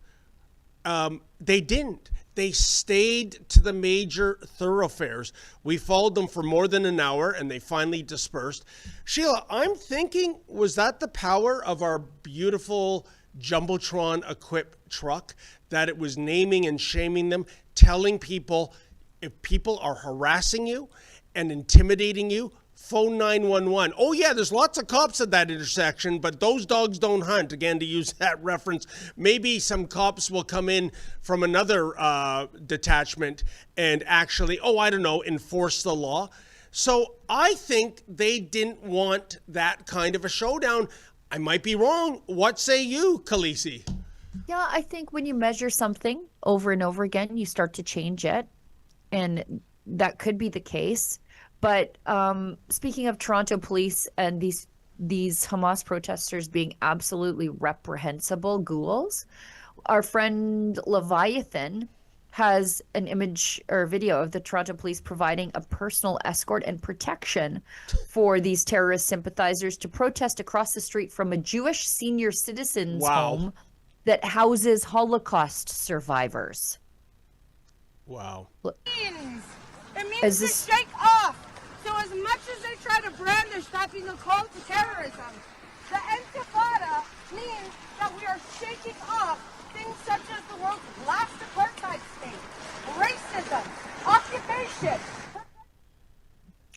they didn't. They stayed to the major thoroughfares. We followed them for more than an hour, and they finally dispersed. Sheila, I'm thinking, was that the power of our beautiful Jumbotron-equipped truck, that it was naming and shaming them, telling people, if people are harassing you and intimidating you, phone 911. Oh, yeah, there's lots of cops at that intersection, but those dogs don't hunt. Again, to use that reference, maybe some cops will come in from another detachment and actually, I don't know, enforce the law. So I think they didn't want that kind of a showdown. I might be wrong. What say you, Khaleesi? Yeah, I think when you measure something over and over again, you start to change it. And that could be the case. But speaking of Toronto police and these Hamas protesters being absolutely reprehensible ghouls, our friend Leviathan has an image or video of the Toronto police providing a personal escort and protection for these terrorist sympathizers to protest across the street from a Jewish senior citizens home that houses Holocaust survivors. Wow. It means to shake off. So as much as they try to brand their stopping the call to terrorism, the Intifada means that we are shaking off things such as the world's last apartheid state, racism, occupation.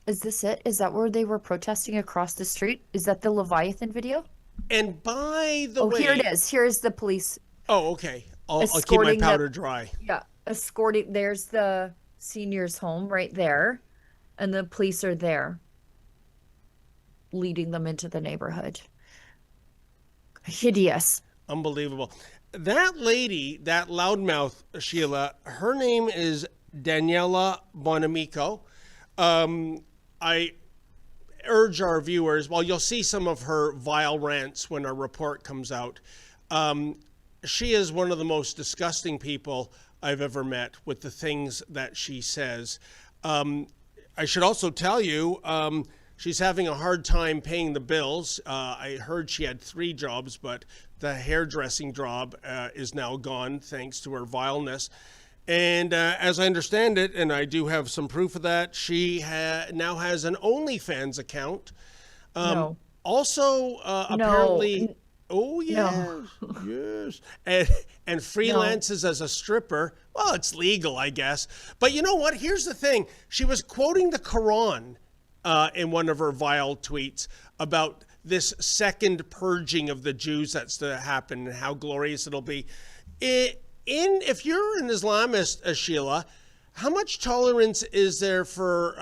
Is this it? Is that where they were protesting across the street? Is that the Leviathan video? And by the way... here it is. Here's the police. Oh, okay. I'll keep my powder dry. Yeah, escorting. There's the senior's home right there. And the police are there, leading them into the neighborhood. Hideous. Unbelievable. That lady, that loudmouth, Sheila, her name is Daniela Bonamico. I urge our viewers, you'll see some of her vile rants when our report comes out. She is one of the most disgusting people I've ever met with the things that she says. I should also tell you, she's having a hard time paying the bills. I heard she had 3 jobs, but the hairdressing job is now gone thanks to her vileness. And as I understand it, and I do have some proof of that, she now has an OnlyFans account. No. Also, apparently... No. Oh, yes. No. Yes. And freelances as a stripper. Well, it's legal, I guess. But you know what? Here's the thing. She was quoting the Quran in one of her vile tweets about this second purging of the Jews that's to happen and how glorious it'll be. If you're an Islamist, Sheila, how much tolerance is there for,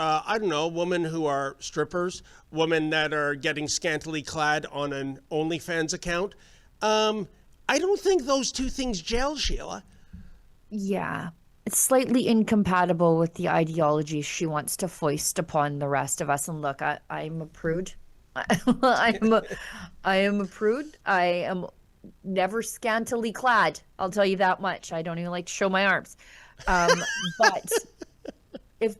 women who are strippers, women that are getting scantily clad on an OnlyFans account? I don't think those two things gel, Sheila. Yeah. it's slightly incompatible with the ideology she wants to foist upon the rest of us. And look, I'm a prude. I am a prude. I am never scantily clad. I'll tell you that much. I don't even like to show my arms. But if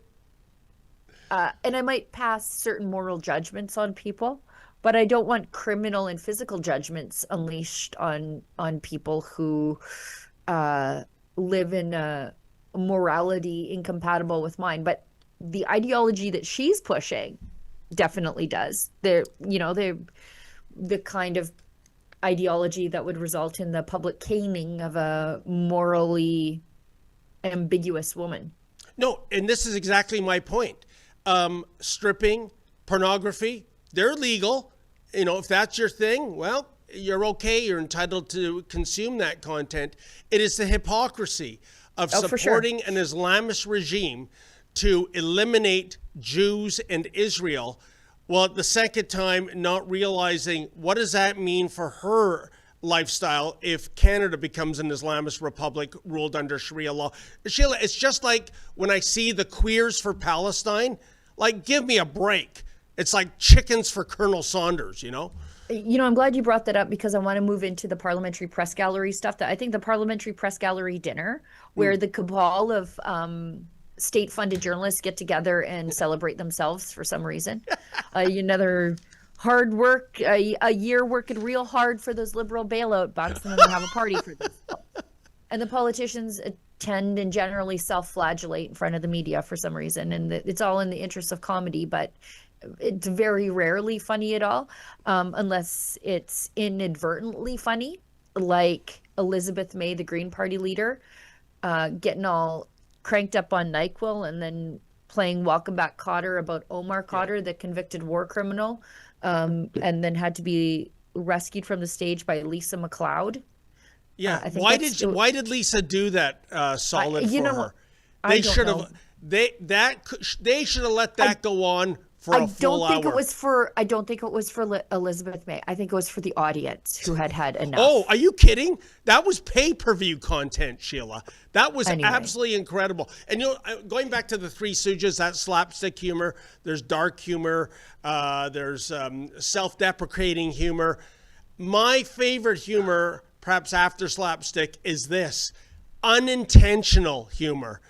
and I might pass certain moral judgments on people, but I don't want criminal and physical judgments unleashed on people who live in a morality incompatible with mine. But the ideology that she's pushing definitely does. They're the kind of ideology that would result in the public caning of a morally ambiguous woman. No, and this is exactly my point. Stripping, pornography, they're legal. If that's your thing, well, you're okay. You're entitled to consume that content. It is the hypocrisy of supporting an Islamist regime to eliminate Jews and Israel, while at the second time not realizing what does that mean for her lifestyle if Canada becomes an Islamist republic ruled under Sharia law. Sheila, it's just like when I see the Queers for Palestine, like, give me a break. It's like chickens for Colonel Saunders, I'm glad you brought that up because I want to move into the Parliamentary Press Gallery stuff. That I think the Parliamentary Press Gallery dinner, where the cabal of state-funded journalists get together and celebrate themselves for some reason. Another hard work, a year working real hard for those liberal bailout bucks, and then they have a party for this. And the politicians attend and generally self-flagellate in front of the media for some reason, and it's all in the interest of comedy, but it's very rarely funny at all, unless it's inadvertently funny, like Elizabeth May, the Green Party leader, getting all cranked up on NyQuil and then playing Welcome Back Kotter about Omar Kotter, the convicted war criminal, and then had to be rescued from the stage by Lisa McLeod. Yeah, why did Lisa do that solid for her? They should have they should have let that go on for a full hour. I don't think it was for Elizabeth May. I think it was for the audience who had enough. Oh, are you kidding? That was pay-per-view content, Sheila. That was absolutely incredible. And going back to the Three Stooges, that slapstick humor, there's dark humor, there's self-deprecating humor. My favorite humor, perhaps after slapstick, is this unintentional humor.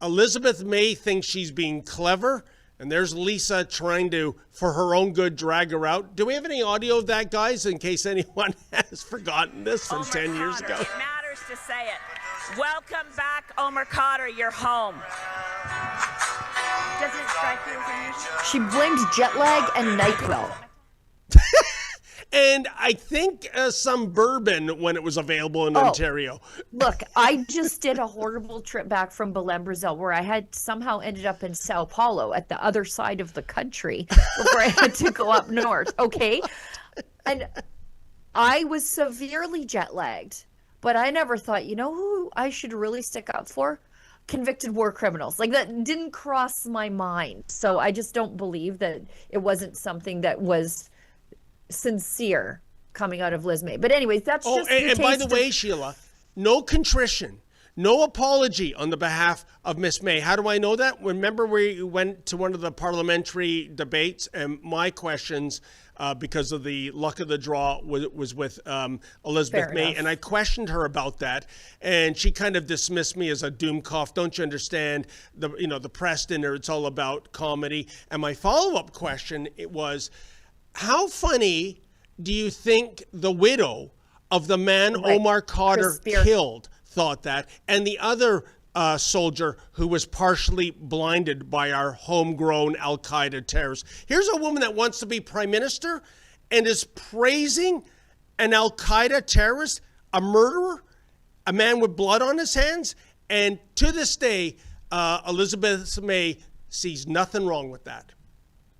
Elizabeth May thinks she's being clever, and there's Lisa trying to, for her own good, drag her out. Do we have any audio of that, guys, in case anyone has forgotten this from 10 years ago? It matters to say it. Welcome back, Omar Kotter. You're home. Does it strike you as unusual? She blamed jet lag and NyQuil. And I think some bourbon when it was available in Ontario. Look, I just did a horrible trip back from Belém, Brazil, where I had somehow ended up in Sao Paulo at the other side of the country before I had to go up north. Okay. And I was severely jet lagged, but I never thought, who I should really stick up for? Convicted war criminals. Like, that didn't cross my mind. So I just don't believe that it wasn't something that was sincere coming out of Liz May. But anyways, that's just and by the way, Sheila, no contrition, no apology on the behalf of Miss May. How do I know that? Remember we went to one of the parliamentary debates and my questions, because of the luck of the draw, was with Elizabeth May, and I questioned her about that, and she kind of dismissed me as a doomcough. Don't you understand? The press dinner, it's all about comedy. And my follow-up question was, how funny do you think the widow of the man Omar Kotter killed thought that, and the other soldier who was partially blinded by our homegrown Al-Qaeda terrorists? Here's a woman that wants to be prime minister and is praising an Al-Qaeda terrorist, a murderer, a man with blood on his hands, and to this day, Elizabeth May sees nothing wrong with that.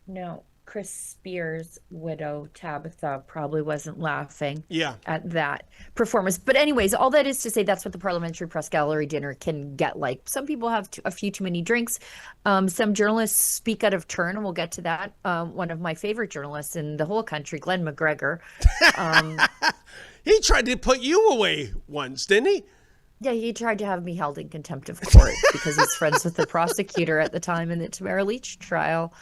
No. Chris Spears' widow, Tabitha, probably wasn't laughing at that performance. But anyways, all that is to say, that's what the Parliamentary Press Gallery dinner can get like. Some people have a few too many drinks. Some journalists speak out of turn, and we'll get to that. One of my favorite journalists in the whole country, Glenn McGregor. He tried to put you away once, didn't he? Yeah, he tried to have me held in contempt of court because he's friends with the prosecutor at the time in the Tamara Leach trial.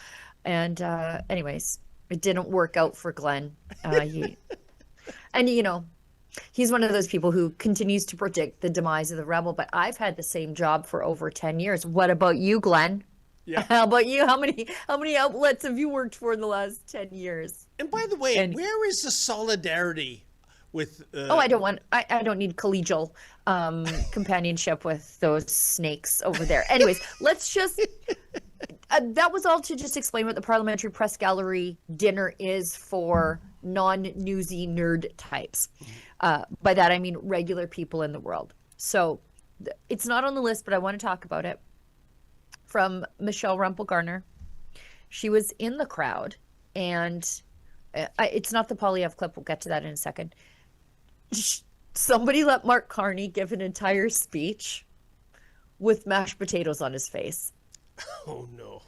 And anyways, it didn't work out for Glenn. He's one of those people who continues to predict the demise of the Rebel, but I've had the same job for over 10 years. What about you, Glenn? Yeah. How about you? How many outlets have you worked for in the last 10 years? And by the way, where is the solidarity with I don't need collegial companionship with those snakes over there. Anyways, let's just that was all to just explain what the Parliamentary Press Gallery dinner is for non-newsy nerd types. By that I mean regular people in the world. So it's not on the list, but I want to talk about it. From Michelle Rumpel-Garner. She was in the crowd, and it's not the Poilievre clip. We'll get to that in a second. Somebody let Mark Carney give an entire speech with mashed potatoes on his face. Oh, no.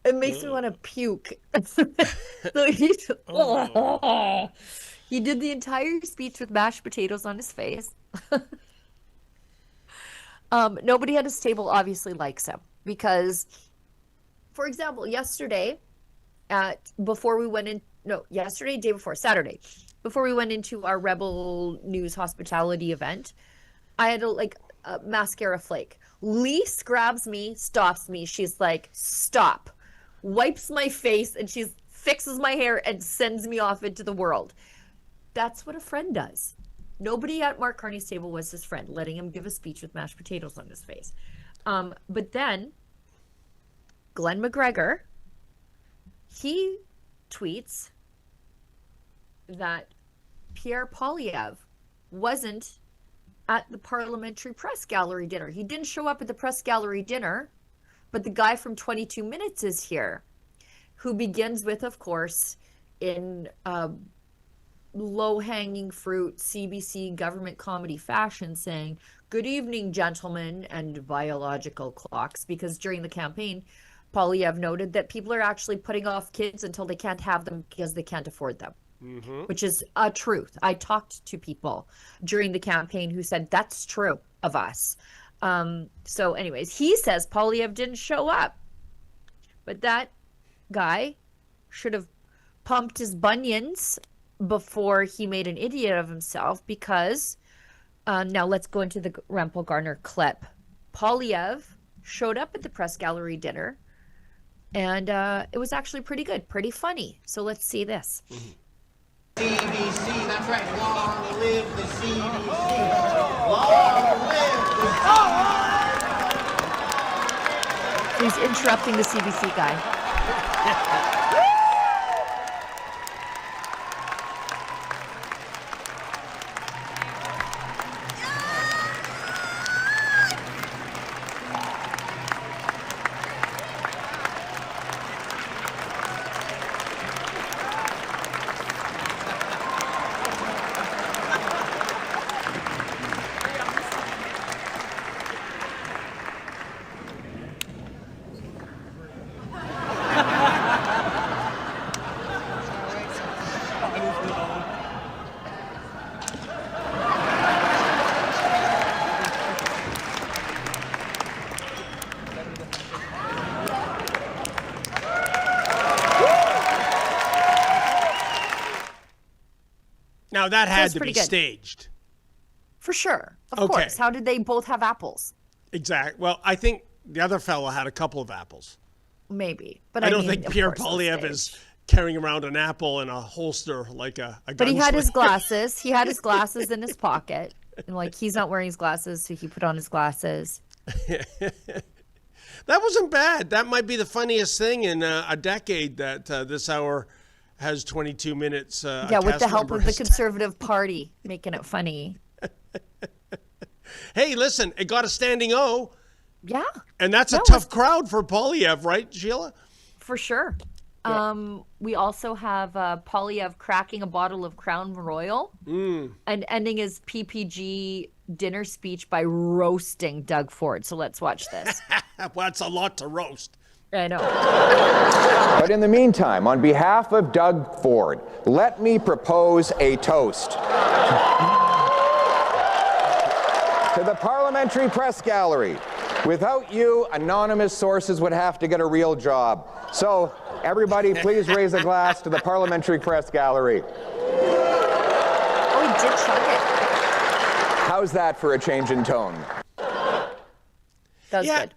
It makes me want to puke. He did the entire speech with mashed potatoes on his face. Nobody at his table obviously likes him because, for example, Saturday, before we went into our Rebel News hospitality event, I had a mascara flake. Lise grabs me, stops me. She's like, stop, wipes my face, and she fixes my hair and sends me off into the world. That's what a friend does. Nobody at Mark Carney's table was his friend, letting him give a speech with mashed potatoes on his face. But then Glenn McGregor, he tweets that Pierre Poilievre wasn't at the Parliamentary Press Gallery dinner. He didn't show up at the Press Gallery dinner, but the guy from 22 Minutes is here, who begins with, of course, in low-hanging fruit CBC government comedy fashion, saying, "Good evening, gentlemen and biological clocks," because during the campaign, Poilievre noted that people are actually putting off kids until they can't have them because they can't afford them, which is a truth. I talked to people during the campaign who said that's true of us. So anyways, he says Poilievre didn't show up, but that guy should have pumped his bunions before he made an idiot of himself, because now let's go into the Rumpel-Garner clip. Poilievre showed up at the Press Gallery dinner, and it was actually pretty good, pretty funny. So let's see this. CBC, that's right. Long live the CBC. Long live the CBC. He's interrupting the CBC guy. Now that had to be staged. For sure. Of course. How did they both have apples? Exactly. Well, I think the other fellow had a couple of apples. Maybe. But I don't think Pierre Poilievre is carrying around an apple in a holster like a gun. But he had his glasses. He had his glasses in his pocket. And he's not wearing his glasses, so he put on his glasses. That wasn't bad. That might be the funniest thing in a decade that this hour has 22 minutes. With the help of the Conservative Party making it funny. Hey, listen, it got a standing O. Yeah. And that's a tough crowd for Poilievre, right, Sheila? For sure. Yeah. We also have Poilievre cracking a bottle of Crown Royal and ending his PPG dinner speech by roasting Doug Ford. So let's watch this. Well, that's a lot to roast. I know. But in the meantime, on behalf of Doug Ford, let me propose a toast. to the Parliamentary Press Gallery. Without you, anonymous sources would have to get a real job. So, everybody, please raise a glass to the Parliamentary Press Gallery. Oh, he did chug it. How's that for a change in tone? That was good.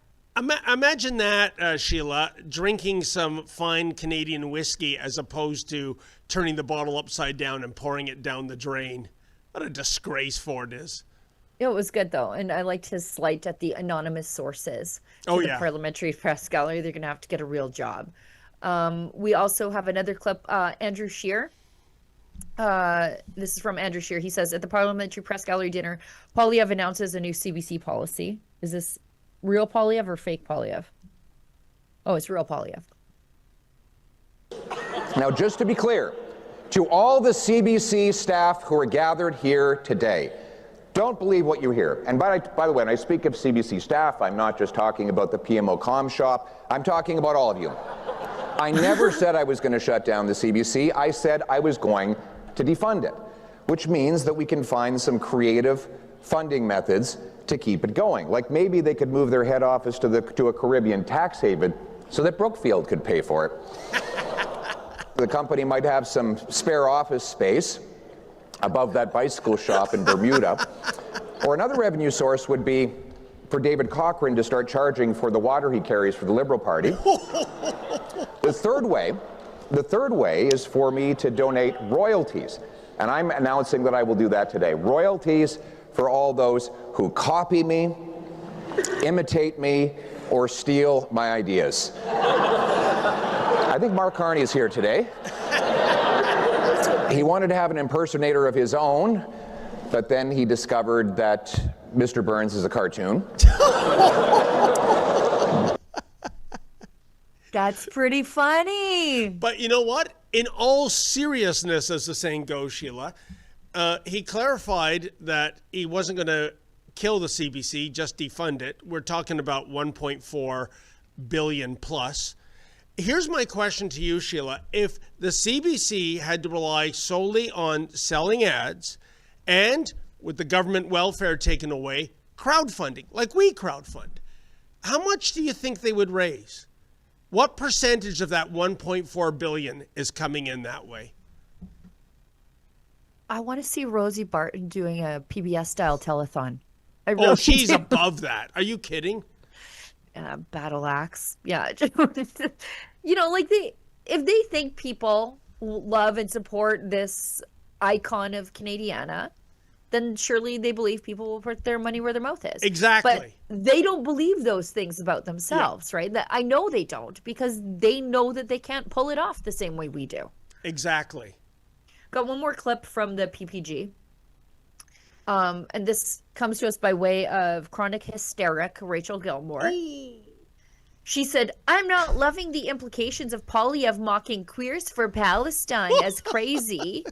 Imagine that, Sheila, drinking some fine Canadian whiskey as opposed to turning the bottle upside down and pouring it down the drain. What a disgrace Ford is. It was good, though, and I liked his slight at the anonymous sources to the Parliamentary Press Gallery. They're going to have to get a real job. We also have another clip, Andrew Scheer. This is from Andrew Scheer. He says, at the Parliamentary Press Gallery dinner, Poilievre announces a new CBC policy. Is this real Poilievre or fake Poilievre? Oh, it's real Poilievre. Now, just to be clear, to all the CBC staff who are gathered here today, don't believe what you hear. And by the way, when I speak of CBC staff, I'm not just talking about the PMO comm shop. I'm talking about all of you. I never said I was going to shut down the CBC. I said I was going to defund it, which means that we can find some creative funding methods to keep it going. Like maybe they could move their head office to a Caribbean tax haven so that Brookfield could pay for it. The company might have some spare office space above that bicycle shop in Bermuda. Or another revenue source would be for David Cochrane to start charging for the water he carries for the Liberal Party. The third way is for me to donate royalties. And I'm announcing that I will do that today. Royalties for all those who copy me, imitate me, or steal my ideas. I think Mark Carney is here today. He wanted to have an impersonator of his own, but then he discovered that Mr. Burns is a cartoon. That's pretty funny. But you know what? In all seriousness, as the saying goes, Sheila, he clarified that he wasn't going to kill the CBC, just defund it. We're talking about 1.4 billion plus. Here's my question to you, Sheila. If the CBC had to rely solely on selling ads and with the government welfare taken away, crowdfunding, like we crowdfund, how much do you think they would raise? What percentage of that 1.4 billion is coming in that way? I want to see Rosie Barton doing a PBS-style telethon. I really she's do. above that. Are you kidding? Battle axe. Yeah. You know, like if they think people love and support this icon of Canadiana, then surely they believe people will put their money where their mouth is. Exactly. But they don't believe those things about themselves, right? That I know they don't, because they know that they can't pull it off the same way we do. Exactly. Got one more clip from the PPG. And this comes to us by way of chronic hysteric Rachel Gilmore. She said, I'm not loving the implications of Poilievre mocking queers for Palestine as crazy.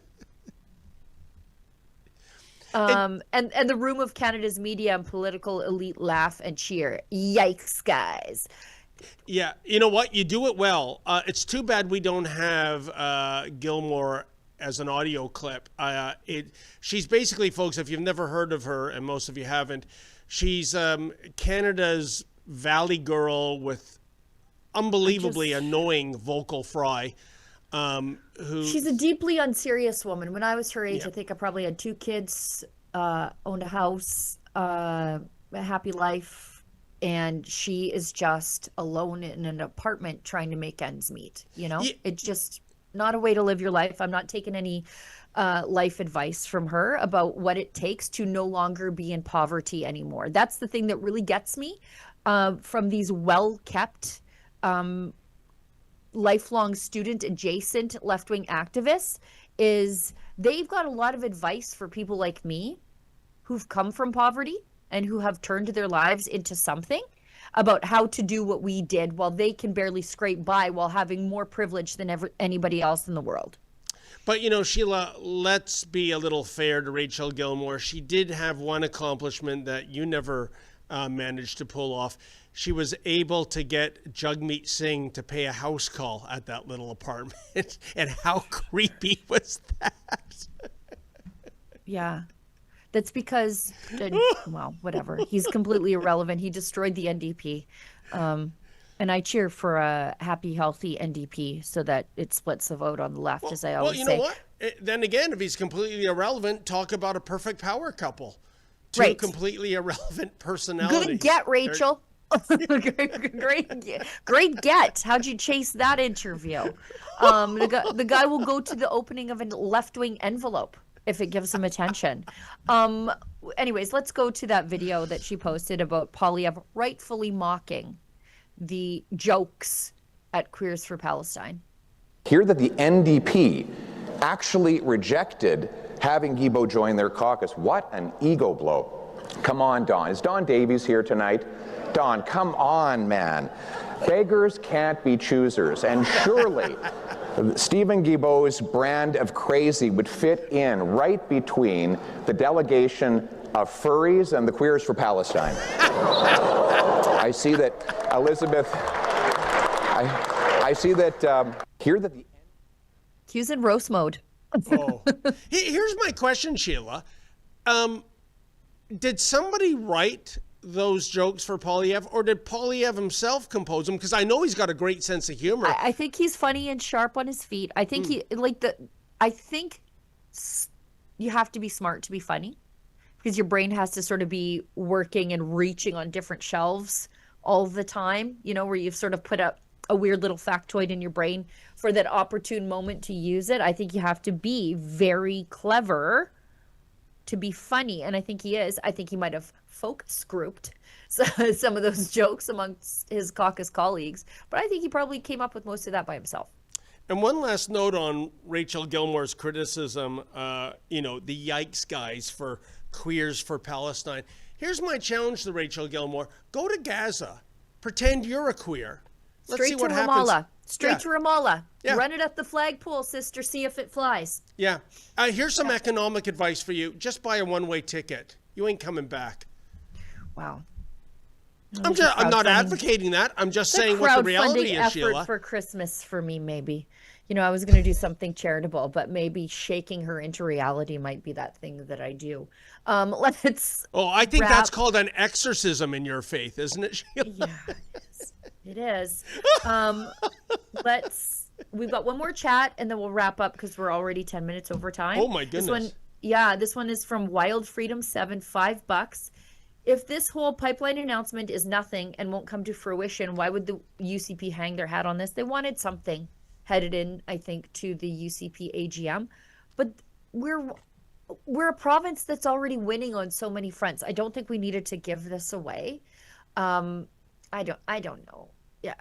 And the room of Canada's media and political elite laugh and cheer. Yikes, guys. Yeah, you know what? You do it well. It's too bad we don't have Gilmore as an audio clip. She's basically, folks, if you've never heard of her, and most of you haven't, she's Canada's Valley girl with unbelievably annoying vocal fry. She's a deeply unserious woman. When I was her age, I think I probably had 2 kids, owned a house, a happy life, and she is just alone in an apartment trying to make ends meet. You know, it's just not a way to live your life. I'm not taking any life advice from her about what it takes to no longer be in poverty anymore. That's the thing that really gets me from these well-kept, lifelong student adjacent left-wing activists, is they've got a lot of advice for people like me who've come from poverty and who have turned their lives into something, about how to do what we did while they can barely scrape by while having more privilege than anybody else in the world. But, you know, Sheila, let's be a little fair to Rachel Gilmore. She did have one accomplishment that you never managed to pull off. She was able to get Jagmeet Singh to pay a house call at that little apartment. And how creepy was that? Yeah. That's because, well, whatever. He's completely irrelevant. He destroyed the NDP. And I cheer for a happy, healthy NDP so that it splits the vote on the left, as I always say. Well, you know what? Then again, if he's completely irrelevant, talk about a perfect power couple. Two Right. completely irrelevant personalities. Good get, Rachel. Great get. How'd you chase that interview? The guy will go to the opening of a left-wing envelope if it gives him attention. Anyways, let's go to that video that she posted about Poilievre rightfully mocking the jokes at Queers for Palestine. Hear that the NDP actually rejected having Guilbeault join their caucus. What an ego blow. Come on, Don. Is Don Davies here tonight? Don, come on, man. Beggars can't be choosers. And surely Stephen Guilbeault's brand of crazy would fit in right between the delegation of furries and the Queers for Palestine. I see that Elizabeth, I see that, hear that the... Q's in roast mode. Oh. Here's my question, Sheila. Did somebody write those jokes for Poilievre, or did Poilievre himself compose them? Because I know he's got a great sense of humor. I think he's funny and sharp on his feet. I think I think you have to be smart to be funny, because your brain has to sort of be working and reaching on different shelves all the time, you know, where you've sort of put up a weird little factoid in your brain for that opportune moment to use it. I think you have to be very clever to be funny, and I think he is. I think he might have focus grouped some of those jokes amongst his caucus colleagues, but I think he probably came up with most of that by himself. And one last note on Rachel Gilmore's criticism, the yikes guys for Queers for Palestine. Here's my challenge to Rachel Gilmore. Go to Gaza. Pretend you're a queer. Let's see what happens. Straight to Ramallah. Yeah. Run it up the flagpole, sister. See if it flies. Yeah. Here's some economic advice for you. Just buy a one-way ticket. You ain't coming back. Wow. I'm not advocating that. I'm just saying what the reality is, Sheila. Effort for Christmas for me, maybe. You know, I was going to do something charitable, but maybe shaking her into reality might be that thing that I do. I think that's called an exorcism in your faith, isn't it, Sheila? Yeah, it is. We've got one more chat, and then we'll wrap up because we're already 10 minutes over time. Oh, my goodness. This one is from Wild Freedom 7, $5. If this whole pipeline announcement is nothing and won't come to fruition, why would the UCP hang their hat on this? They wanted something headed in, I think, to the UCP AGM. But we're a province that's already winning on so many fronts. I don't think we needed to give this away. I don't know. Yeah.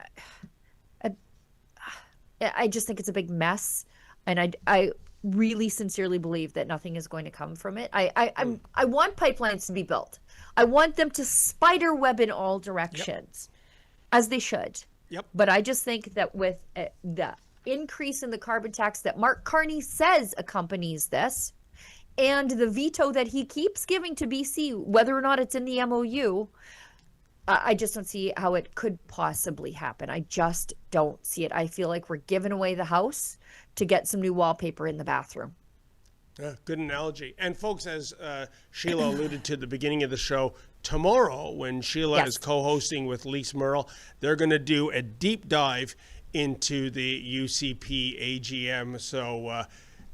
I just think it's a big mess. And I really sincerely believe that nothing is going to come from it. I want pipelines to be built. I want them to spider web in all directions, as they should. Yep. But I just think that with the increase in the carbon tax that Mark Carney says accompanies this, and the veto that he keeps giving to BC, whether or not it's in the MOU, I just don't see how it could possibly happen. I just don't see it. I feel like we're giving away the house to get some new wallpaper in the bathroom. Good analogy. And folks, as Sheila alluded to at the beginning of the show, tomorrow when Sheila is co-hosting with Lise Merle, they're going to do a deep dive into the UCP AGM. So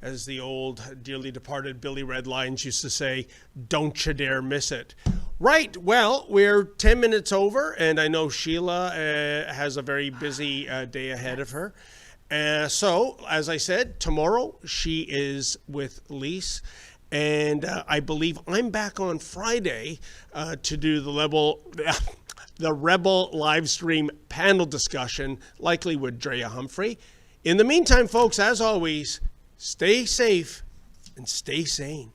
as the old dearly departed Billy Redlines used to say, don't you dare miss it. Right. Well, we're 10 minutes over, and I know Sheila has a very busy day ahead of her. So, as I said, tomorrow she is with Lise, and I believe I'm back on Friday to do the Rebel live stream panel discussion, likely with Drea Humphrey. In the meantime, folks, as always, stay safe and stay sane.